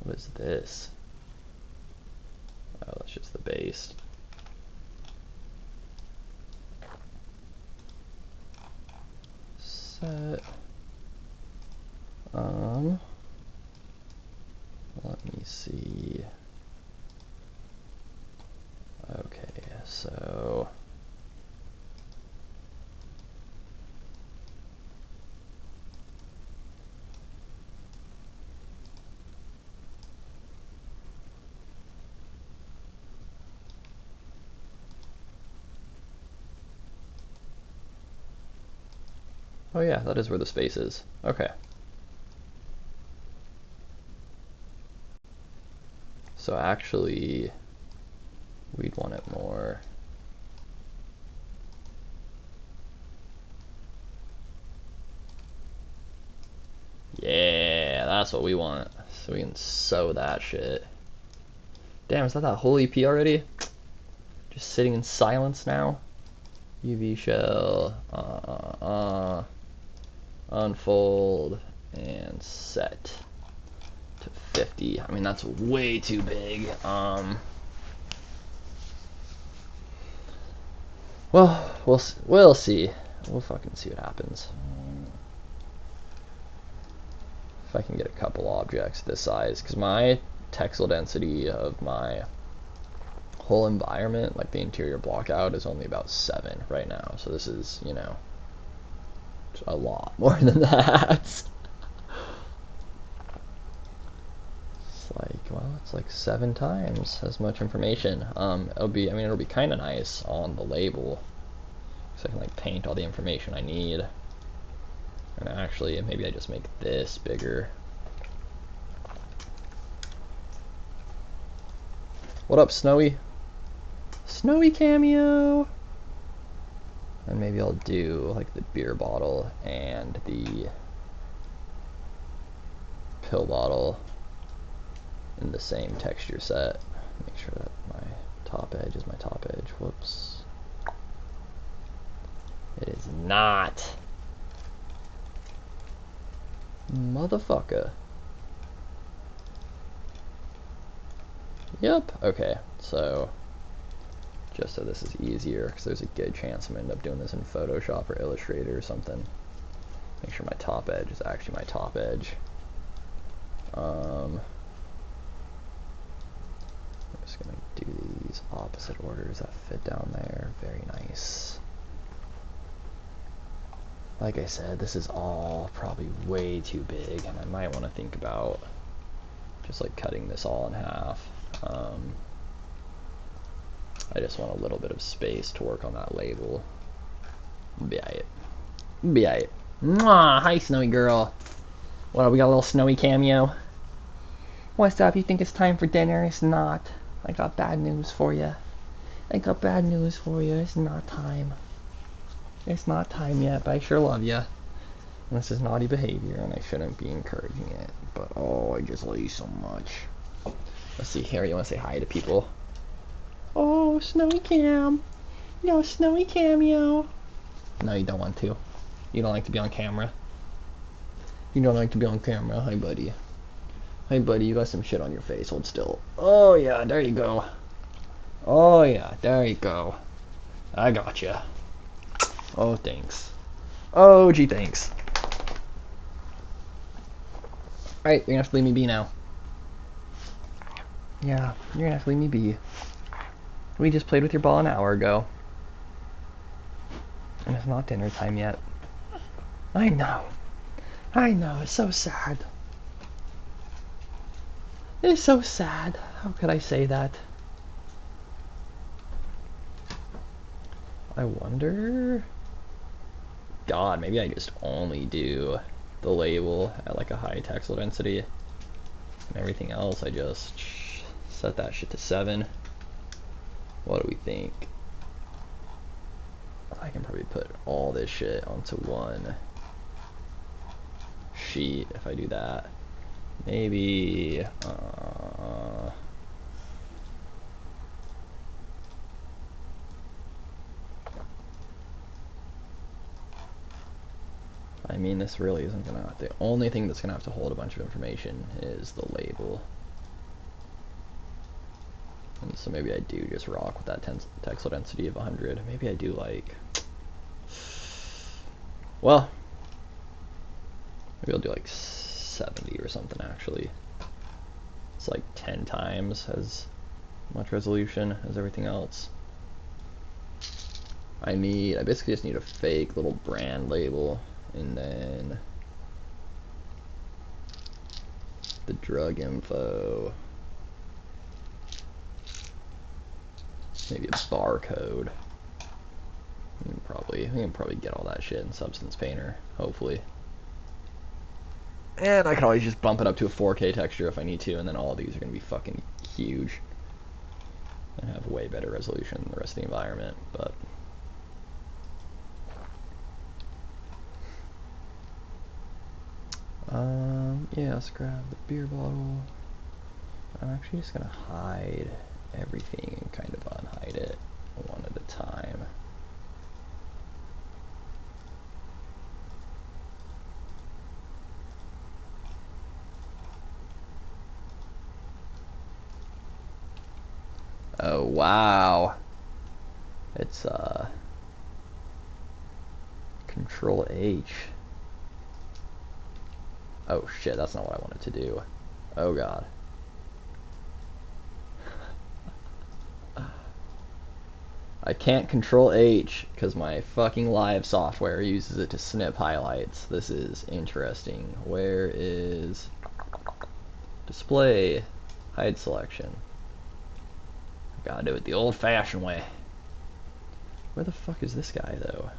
S1: What is this? Oh, that's just the base. Set. Let me see. Okay, so Oh yeah, that is where the space is. Okay. So actually, we'd want it more. Yeah, that's what we want. So we can sew that shit. Damn, is that whole EP already? Just sitting in silence now? UV shell, unfold, and set to 50. I mean, that's way too big. Well, we'll see. We'll fucking see what happens. If I can get a couple objects this size, because my textile density of my whole environment, like the interior block out, is only about 7 right now. So this is, you know, a lot more than that. It's like, well, it's like 7 times as much information. It'll be kind of nice on the label, so I can like paint all the information I need. And actually, maybe I just make this bigger. What up, Snowy? Snowy cameo! And maybe I'll do like the beer bottle and the pill bottle in the same texture set. Make sure that my top edge is my top edge. Whoops. It is not. Motherfucker. Yep. Okay. So, just so this is easier, because there's a good chance I'm going to end up doing this in Photoshop or Illustrator or something. Make sure my top edge is actually my top edge. I'm just going to do these opposite orders that fit down there. Very nice. Like I said, this is all probably way too big, and I might want to think about just like cutting this all in half. I just want a little bit of space to work on that label. Be it. Be it. Mwah! Hi, Snowy girl. What, we got a little Snowy cameo? What's up? You think it's time for dinner? It's not. I got bad news for you. I got bad news for you. It's not time. It's not time yet, but I sure love you. This is naughty behavior, and I shouldn't be encouraging it. But oh, I just love you so much. Let's see here. You want to say hi to people? Oh, Snowy Cam. No, Snowy Cameo. No, you don't want to. You don't like to be on camera. You don't like to be on camera. Hi, buddy. Hi, buddy. You got some shit on your face. Hold still. Oh, yeah. There you go. Oh, yeah. There you go. I gotcha. Oh, thanks. Oh, gee, thanks. Alright, you're gonna have to leave me be now. Yeah, you're gonna have to leave me be. We just played with your ball an hour ago. And it's not dinner time yet. I know. I know, it's so sad. It's so sad. How could I say that? I wonder... God, maybe I just only do the label at like a high textile density. And everything else, I just set that shit to 7. What do we think? I can probably put all this shit onto one sheet if I do that. Maybe, I mean, this really isn't gonna, the only thing that's gonna have to hold a bunch of information is the label. And so maybe I do just rock with that textile density of 100. Maybe I do like, well, maybe I'll do like 70 or something actually. It's like 10 times as much resolution as everything else. I basically just need a fake little brand label, and then the drug info, maybe a barcode, and probably We can probably get all that shit in Substance Painter, hopefully. And I can always just bump it up to a 4K texture if I need to, and then all of these are going to be fucking huge. And have way better resolution than the rest of the environment, but... yeah, let's grab the beer bottle. I'm actually just going to hide everything and kind of unhide it one at a time. Oh, wow. It's, Control H. Oh, shit, that's not what I wanted to do. Oh, God. I can't Control H because my fucking live software uses it to snip highlights. This is interesting. Where is display hide selection? Gotta do it the old-fashioned way. Where the fuck is this guy though?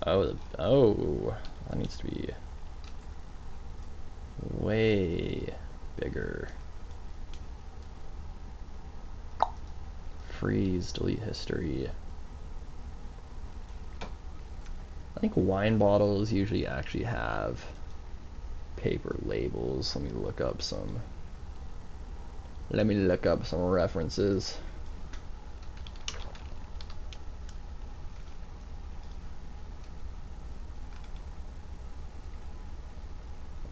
S1: Oh, that needs to be way bigger. Freeze, delete history. I think wine bottles usually actually have paper labels. Let me look up some references.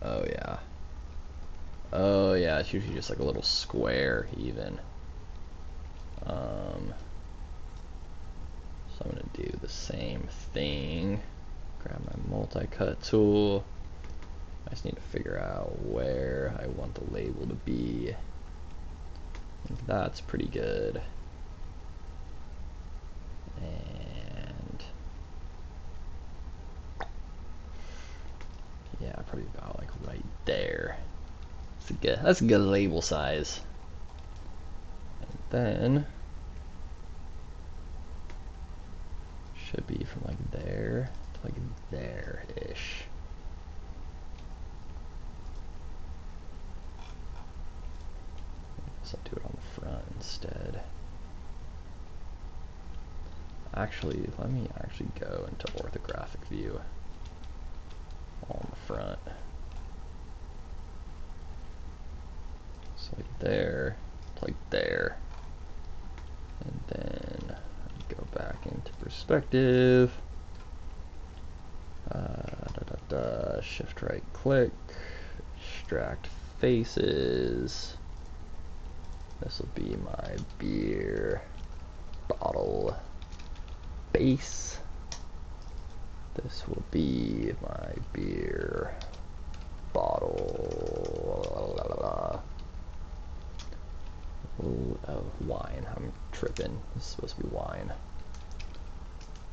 S1: Oh yeah. Oh yeah, it's usually just like a little square even. So I'm gonna do the same thing. Grab my multi-cut tool. I just need to figure out where I want the label to be. I think that's pretty good. And yeah, probably about like right there. That's a good label size. And then should be from like there to like there-ish. So I'll do it on the front instead. Actually, let me actually go into orthographic view on the front. So like there, to like there. And then go back into perspective. Shift right click, extract faces. This will be my beer bottle base. This will be my beer bottle. Oh, wine. I'm tripping. This is supposed to be wine.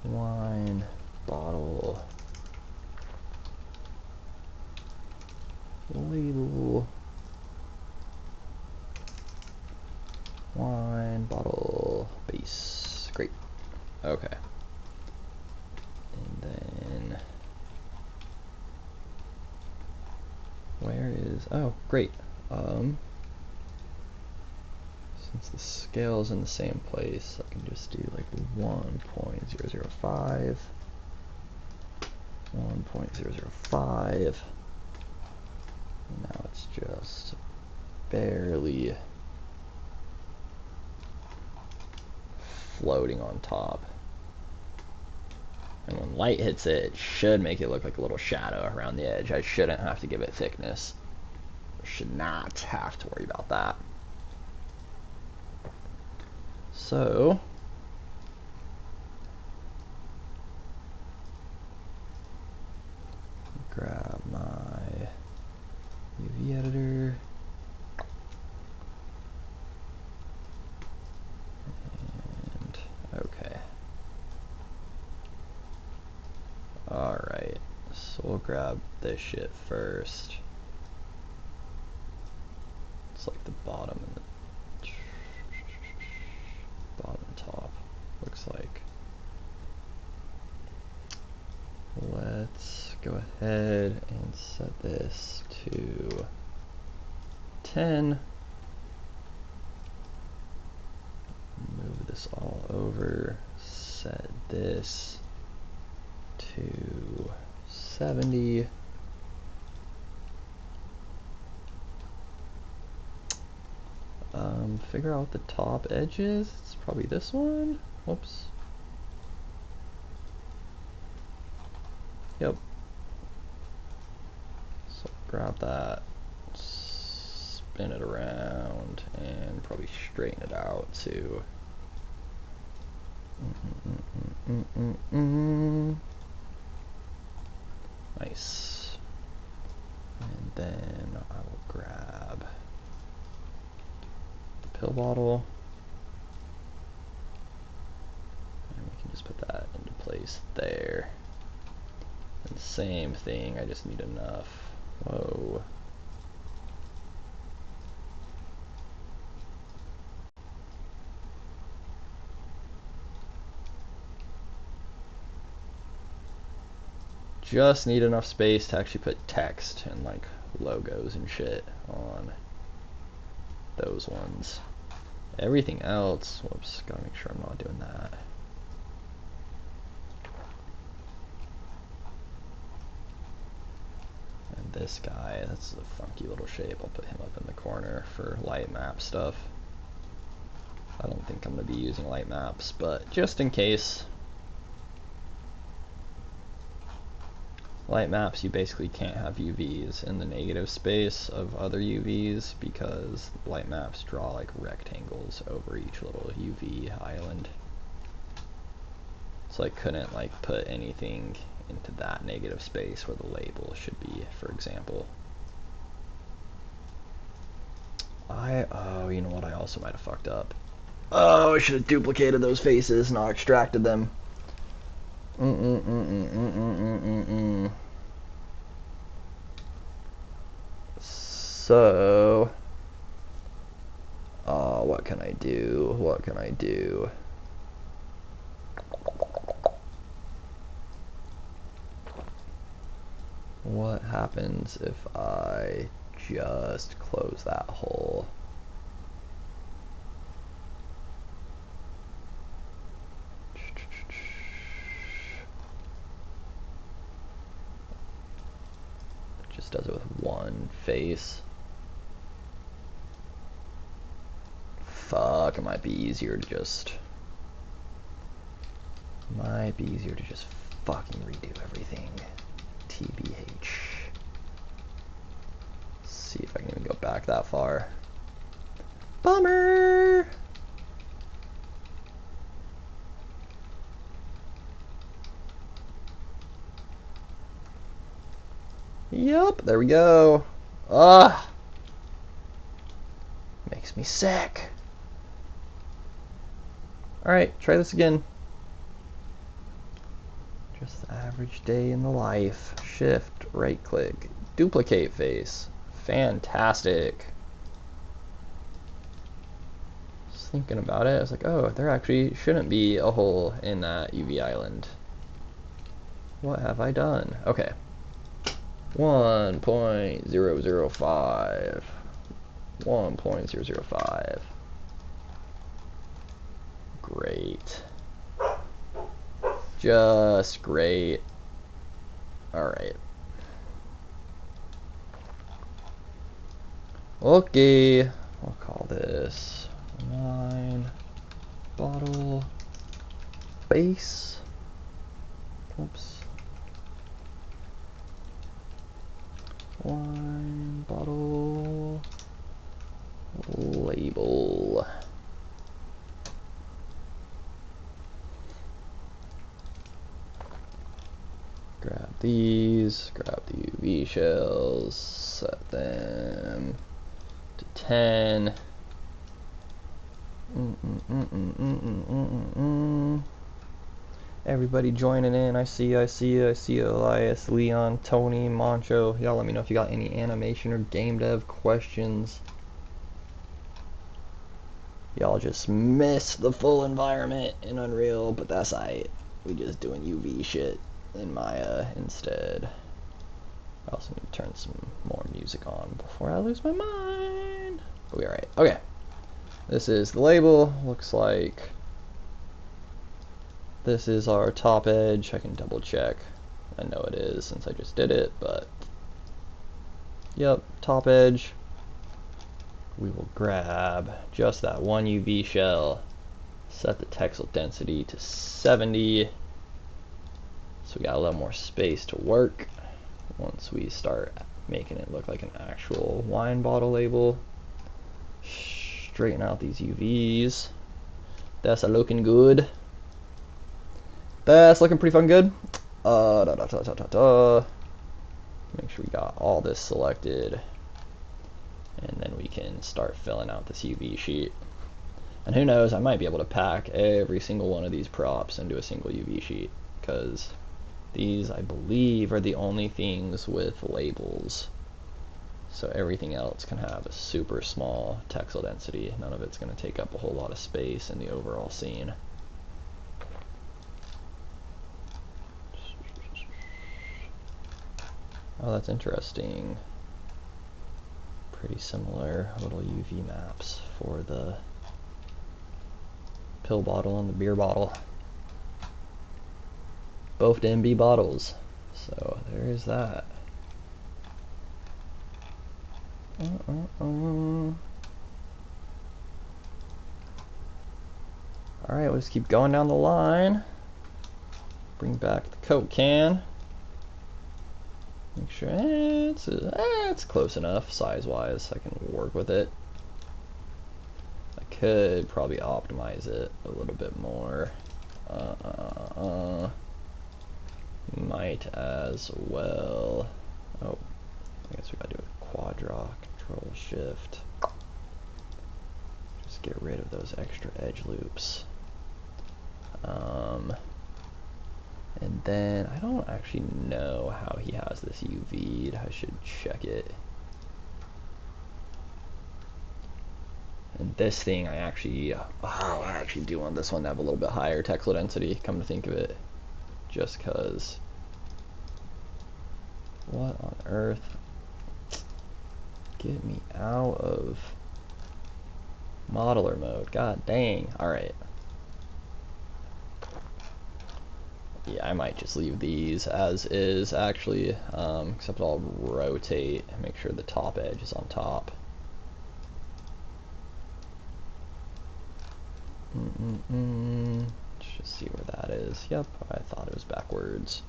S1: Wine bottle label. Wine bottle base. Great. Okay. And then where is, oh great. Since the scale is in the same place, I can just do like 1.005, 1.005. Now it's just barely floating on top. And when light hits it, it should make it look like a little shadow around the edge. I shouldn't have to give it thickness. I should not have to worry about that. So, grab my UV editor. And, okay. Alright, so we'll grab this shit first. It's like the bottom and the bottom and top, looks like. go ahead and set this to 10. Move this all over, set this to 70. Figure out what the top edge is. It's probably this one. Whoops. Yep. So grab that, spin it around, and probably straighten it out too. Nice. And then I will grab the pill bottle, and we can just put that into place there. And same thing, I just need enough. Whoa. Just need enough space to actually put text and like logos and shit on those ones. Everything else, whoops, gotta make sure I'm not doing that. And this guy, that's a funky little shape. I'll put him up in the corner for light map stuff. I don't think I'm gonna be using light maps, but just in case. Light maps, you basically can't have UVs in the negative space of other UVs because light maps draw like rectangles over each little UV island. So I couldn't like put anything into that negative space where the label should be, for example. Oh, you know what, I also might have fucked up. Oh, I should have duplicated those faces, not extracted them. So, what can I do? What can I do? What happens if I just close that hole? Just does it with one face. Fuck, it might be easier to just... fucking redo everything. TBH. See if I can even go back that far. Bummer! Yup, there we go. Ugh! Makes me sick. Alright, try this again. Just the average day in the life. Shift, right click, duplicate face. Fantastic. Just thinking about it, I was like, oh, there actually shouldn't be a hole in that UV island. What have I done? Okay. 1.005. 1.005. Great. Just great. Alright. Okay. I'll call this wine bottle base. Oops. Wine bottle label. Grab these, grab the UV shells, set them to 10. Everybody joining in. I see you, Elias, Leon, Tony, Moncho. Y'all let me know if you got any animation or game dev questions. Y'all just miss the full environment in Unreal, but that's alright. We just doing UV shit in Maya instead. I also need to turn some more music on before I lose my mind. We'll be alright. Okay. This is the label. Looks like this is our top edge. I can double check. I know it is since I just did it, but yep, top edge. We will grab just that one UV shell, set the texel density to 70, so we got a little more space to work once we start making it look like an actual wine bottle label. Straighten out these UVs. That's looking good. That's looking pretty fucking good. Make sure we got all this selected, and then we can start filling out this UV sheet. And who knows, I might be able to pack every single one of these props into a single UV sheet, because these, I believe, are the only things with labels. So everything else can have a super small texel density. None of it's going to take up a whole lot of space in the overall scene. Oh, that's interesting. Pretty similar little UV maps for the pill bottle and the beer bottle. Both MB bottles. So there is that. Alright, we'll just keep going down the line. Bring back the Coke can. Make sure it's close enough size-wise. I can work with it. I could probably optimize it a little bit more. Might as well. Oh, I guess we gotta do a quadra, Control Shift. Just get rid of those extra edge loops. And then I don't actually know how he has this UV'd. I should check it. And this thing, I actually do want this one to have a little bit higher texel density, come to think of it. Just cause, what on earth? Get me out of modeler mode, god dang. Alright. Yeah, I might just leave these as is, actually, except I'll rotate and make sure the top edge is on top. Let's just see where that is. Yep, I thought it was backwards.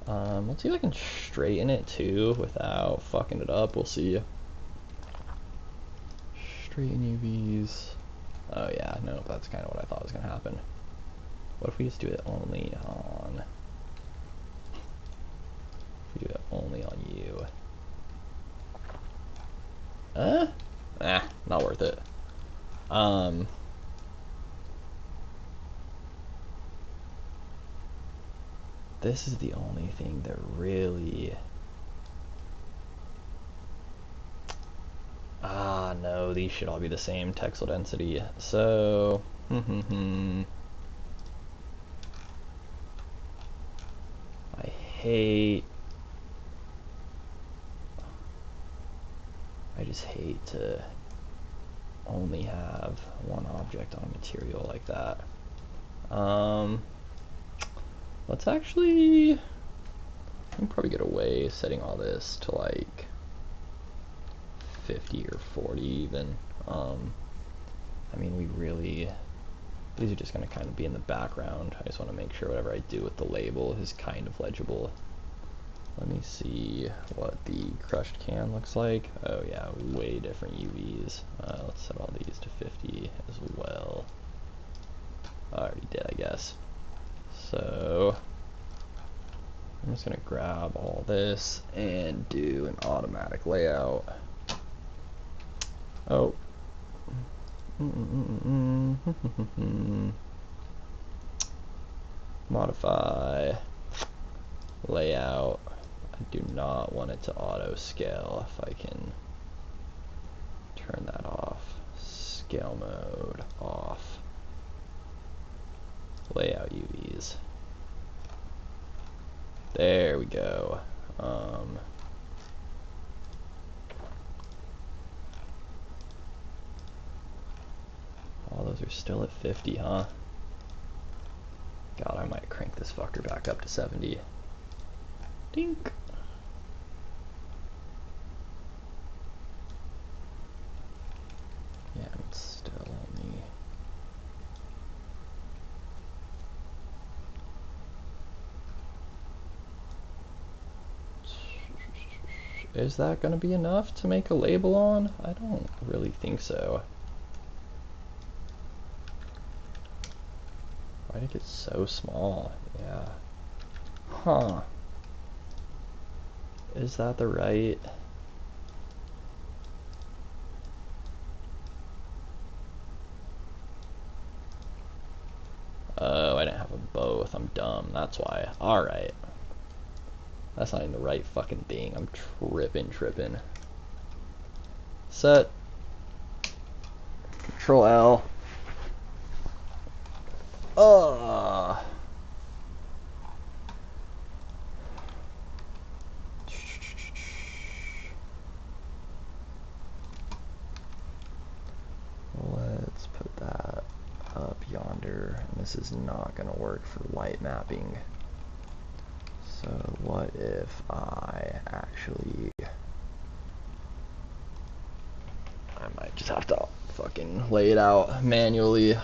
S1: Let's see if I can straighten it too without fucking it up. We'll see. Straighten UVs. Oh yeah, no, that's kind of what I thought was gonna happen. What if we just do it only on... If we do it only on you. Not worth it. This is the only thing that really... no, these should all be the same texel density. So... I just hate to only have one object on a material like that. Let's actually, I can probably get away setting all this to like 50 or 40 even. I mean, we really, these are just going to kind of be in the background. I just want to make sure whatever I do with the label is kind of legible. Let me see what the crushed can looks like. Oh yeah, way different UVs. Let's set all these to 50 as well. I already did, I guess. So I'm just gonna grab all this and do an automatic layout. Oh. Modify layout. I do not want it to auto scale. If I can turn that off. Scale mode off. Layout UVs. There we go. those are still at 50, huh? God, I might crank this fucker back up to 70. Dink. Yeah, I'm still only... Is that gonna be enough to make a label on? I don't really think so. Why did it get so small? Yeah. Huh. Is that the right? Oh, I didn't have them both. I'm dumb. That's why. Alright. That's not even the right fucking thing. I'm tripping. Set. Control L. Let's put that up yonder. And this is not going to work for light mapping. So what if I actually... I might just have to fucking lay it out manually.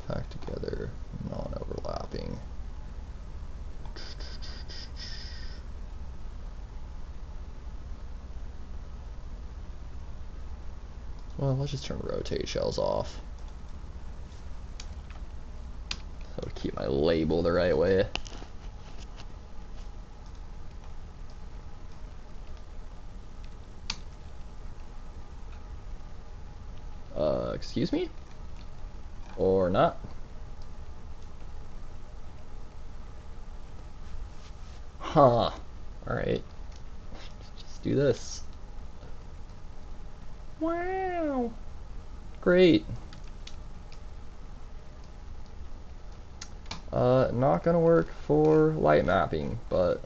S1: Pack together, non-overlapping. Well, let's just turn rotate shells off. So to keep my label the right way. Excuse me? Or not? Huh. Alright. Just do this. Wow. Great. Not gonna work for light mapping, but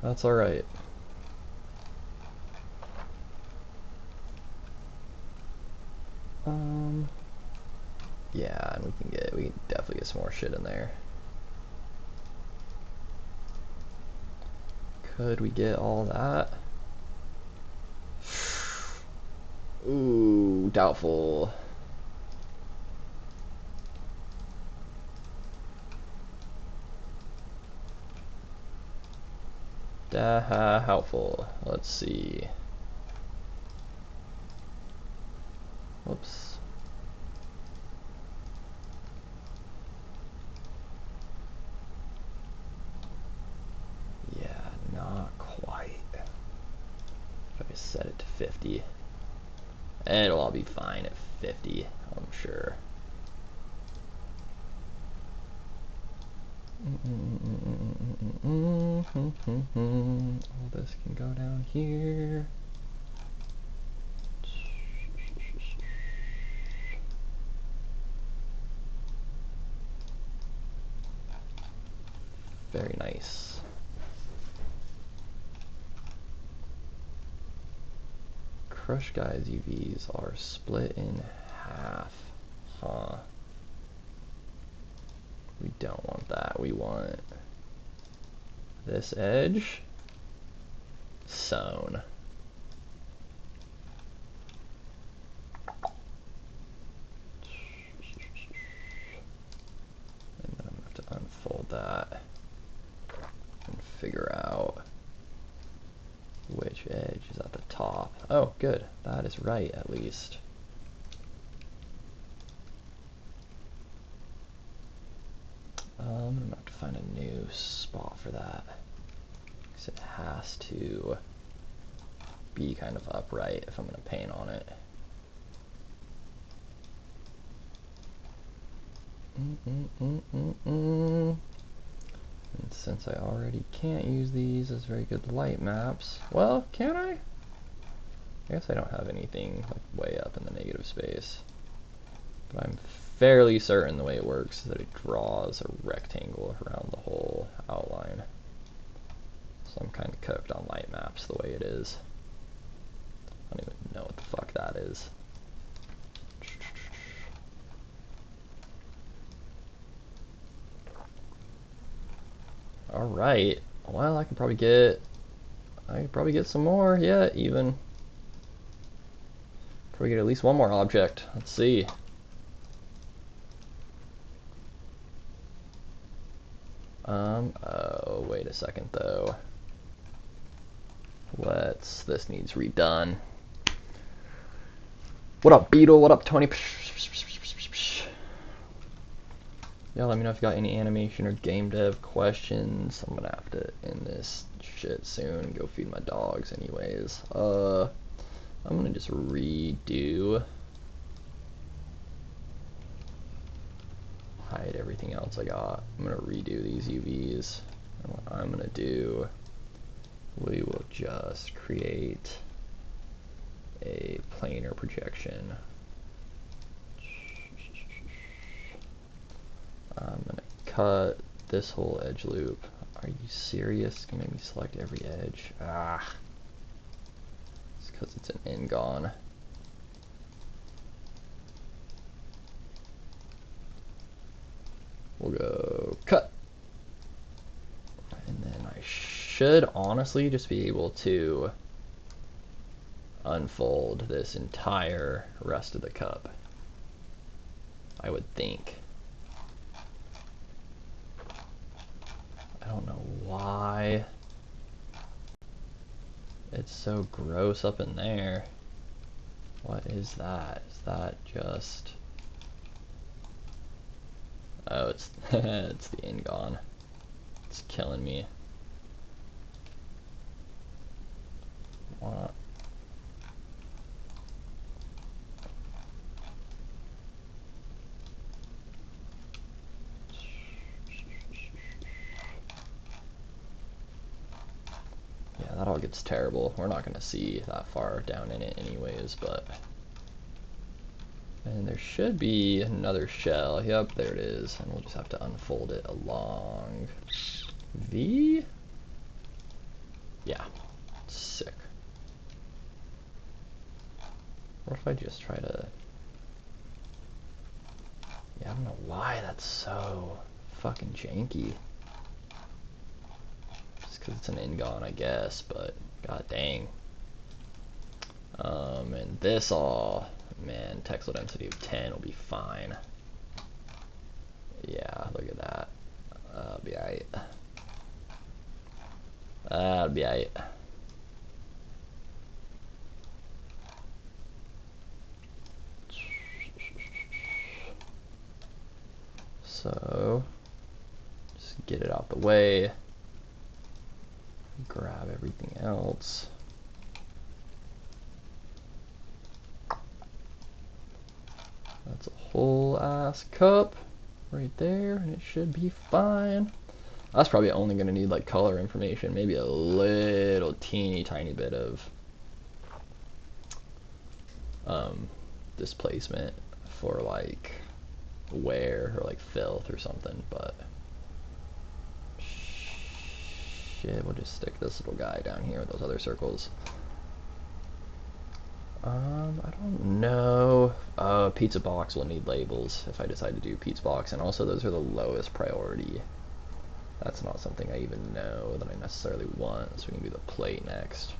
S1: that's alright. Yeah, and we can definitely get some more shit in there. Could we get all that? Ooh, doubtful. Helpful. Let's see. Whoops. Yeah, not quite. If I set it to 50. It'll all be fine at 50, I'm sure. All this can go down here. Very nice. Crush Guy's UVs are split in half. Huh. We don't want that. We want this edge sewn. And then I'm going to have to unfold that and figure out which edge is at the top. Oh, good. That is right, at least. I'm going to have to find a new spot for that. Because it has to be kind of upright if I'm going to paint on it. And since I already can't use these as very good light maps, well, can I? I guess I don't have anything like way up in the negative space, but I'm fairly certain the way it works is that it draws a rectangle around the whole outline. So I'm kind of cooked on light maps the way it is. I don't even know what the fuck that is. Alright, well I could probably get some more, yeah, even. Probably get at least one more object. Let's see. Oh, wait a second though. This needs redone. What up, Beetle? What up, Tony? Yeah, let me know if you got any animation or game dev questions. I'm gonna have to end this shit soon and go feed my dogs anyways. I'm gonna just redo. Hide everything else I got. I'm gonna redo these UVs. And what I'm gonna do, we will just create a planar projection. I'm gonna cut this whole edge loop. Are you serious? It's gonna make me select every edge. Ah. It's because it's an n-gon. We'll go cut. And then I should honestly just be able to unfold this entire rest of the cup. I would think. I don't know why it's so gross up in there. What is that? Is that just... Oh, it's it's the n-gon. It's killing me. What? Yeah, that all gets terrible. We're not gonna see that far down in it anyways, but... And there should be another shell. Yep, there it is. And we'll just have to unfold it along V? Yeah. Sick. What if I just try to... Yeah, I don't know why that's so fucking janky. Just because it's an n-gon, I guess, but god dang. And this all... Man, textile density of 10 will be fine. Yeah, look at that. That'll be aight. That'll be aight. So, just get it out the way. Grab everything else. That's a whole ass cup right there, and it should be fine. That's probably only going to need like color information, maybe a little teeny tiny bit of displacement for like wear or like filth or something, but shit, we'll just stick this little guy down here with those other circles. I don't know. Pizza box will need labels if I decide to do pizza box, and also those are the lowest priority. That's not something I even know that I necessarily want, so we can do the plate next.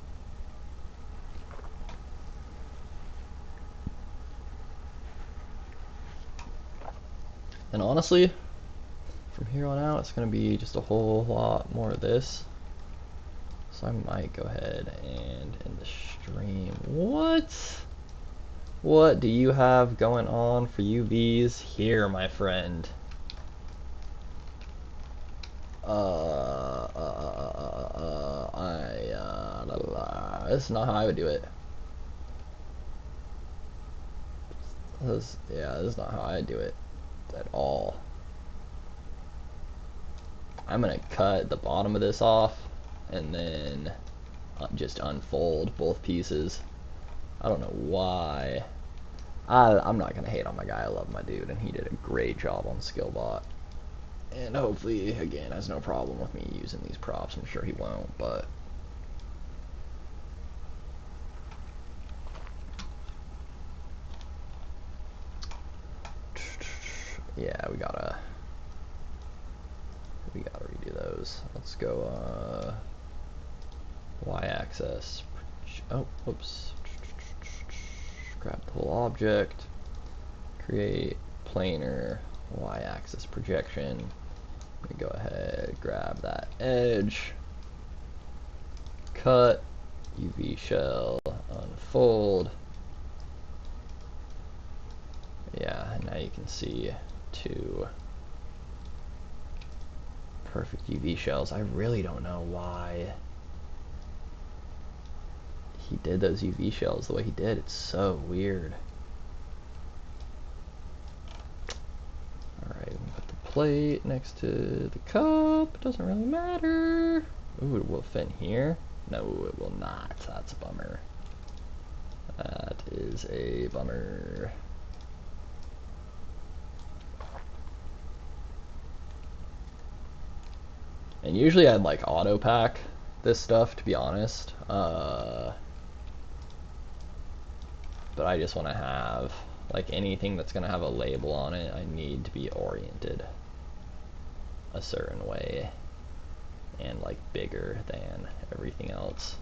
S1: And honestly, from here on out, it's going to be just a whole lot more of this. So I might go ahead and end the stream. What? What do you have going on for UVs here, my friend? This is not how I would do it. This is not how I do it at all. I'm gonna cut the bottom of this off and then just unfold both pieces. I don't know why I'm not gonna hate on my guy. I love my dude, and he did a great job on Skillbot. And hopefully, again, has no problem with me using these props. I'm sure he won't, but yeah, we gotta redo those. Let's go y-axis. Oh, whoops. Grab the whole object. Create planar y-axis projection. Let me go ahead, grab that edge. Cut. UV shell. Unfold. Yeah, and now you can see two perfect UV shells. I really don't know why he did those UV shells the way he did. It's so weird. Alright, put the plate next to the cup. It doesn't really matter. Ooh, it will fit in here? No, it will not. That's a bummer. That is a bummer. And usually I'd like auto pack this stuff, to be honest. But I just want to have, like, anything that's going to have a label on it, I need to be oriented a certain way and, like, bigger than everything else.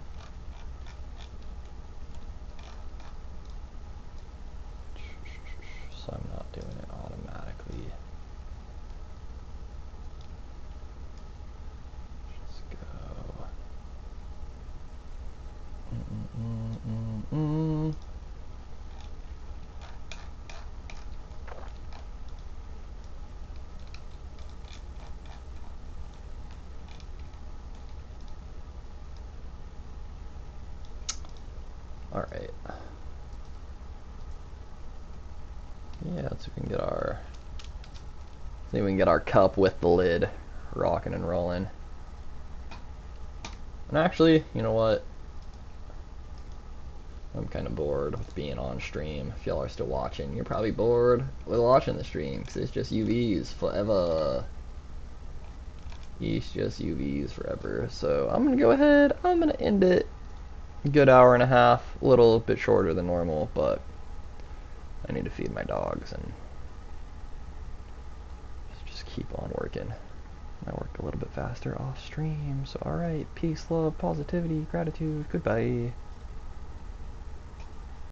S1: So I'm not doing it automatically. Let's go. All right. Yeah, let's see if we can get our cup with the lid rocking and rolling. And actually, you know what? I'm kind of bored with being on stream. If y'all are still watching, you're probably bored with watching the stream because it's just UVs forever. It's just UVs forever. So I'm gonna go ahead. I'm gonna end it. Good hour and a half, a little bit shorter than normal, but I need to feed my dogs and just keep on working. I work a little bit faster off stream. So alright, peace, love, positivity, gratitude, goodbye.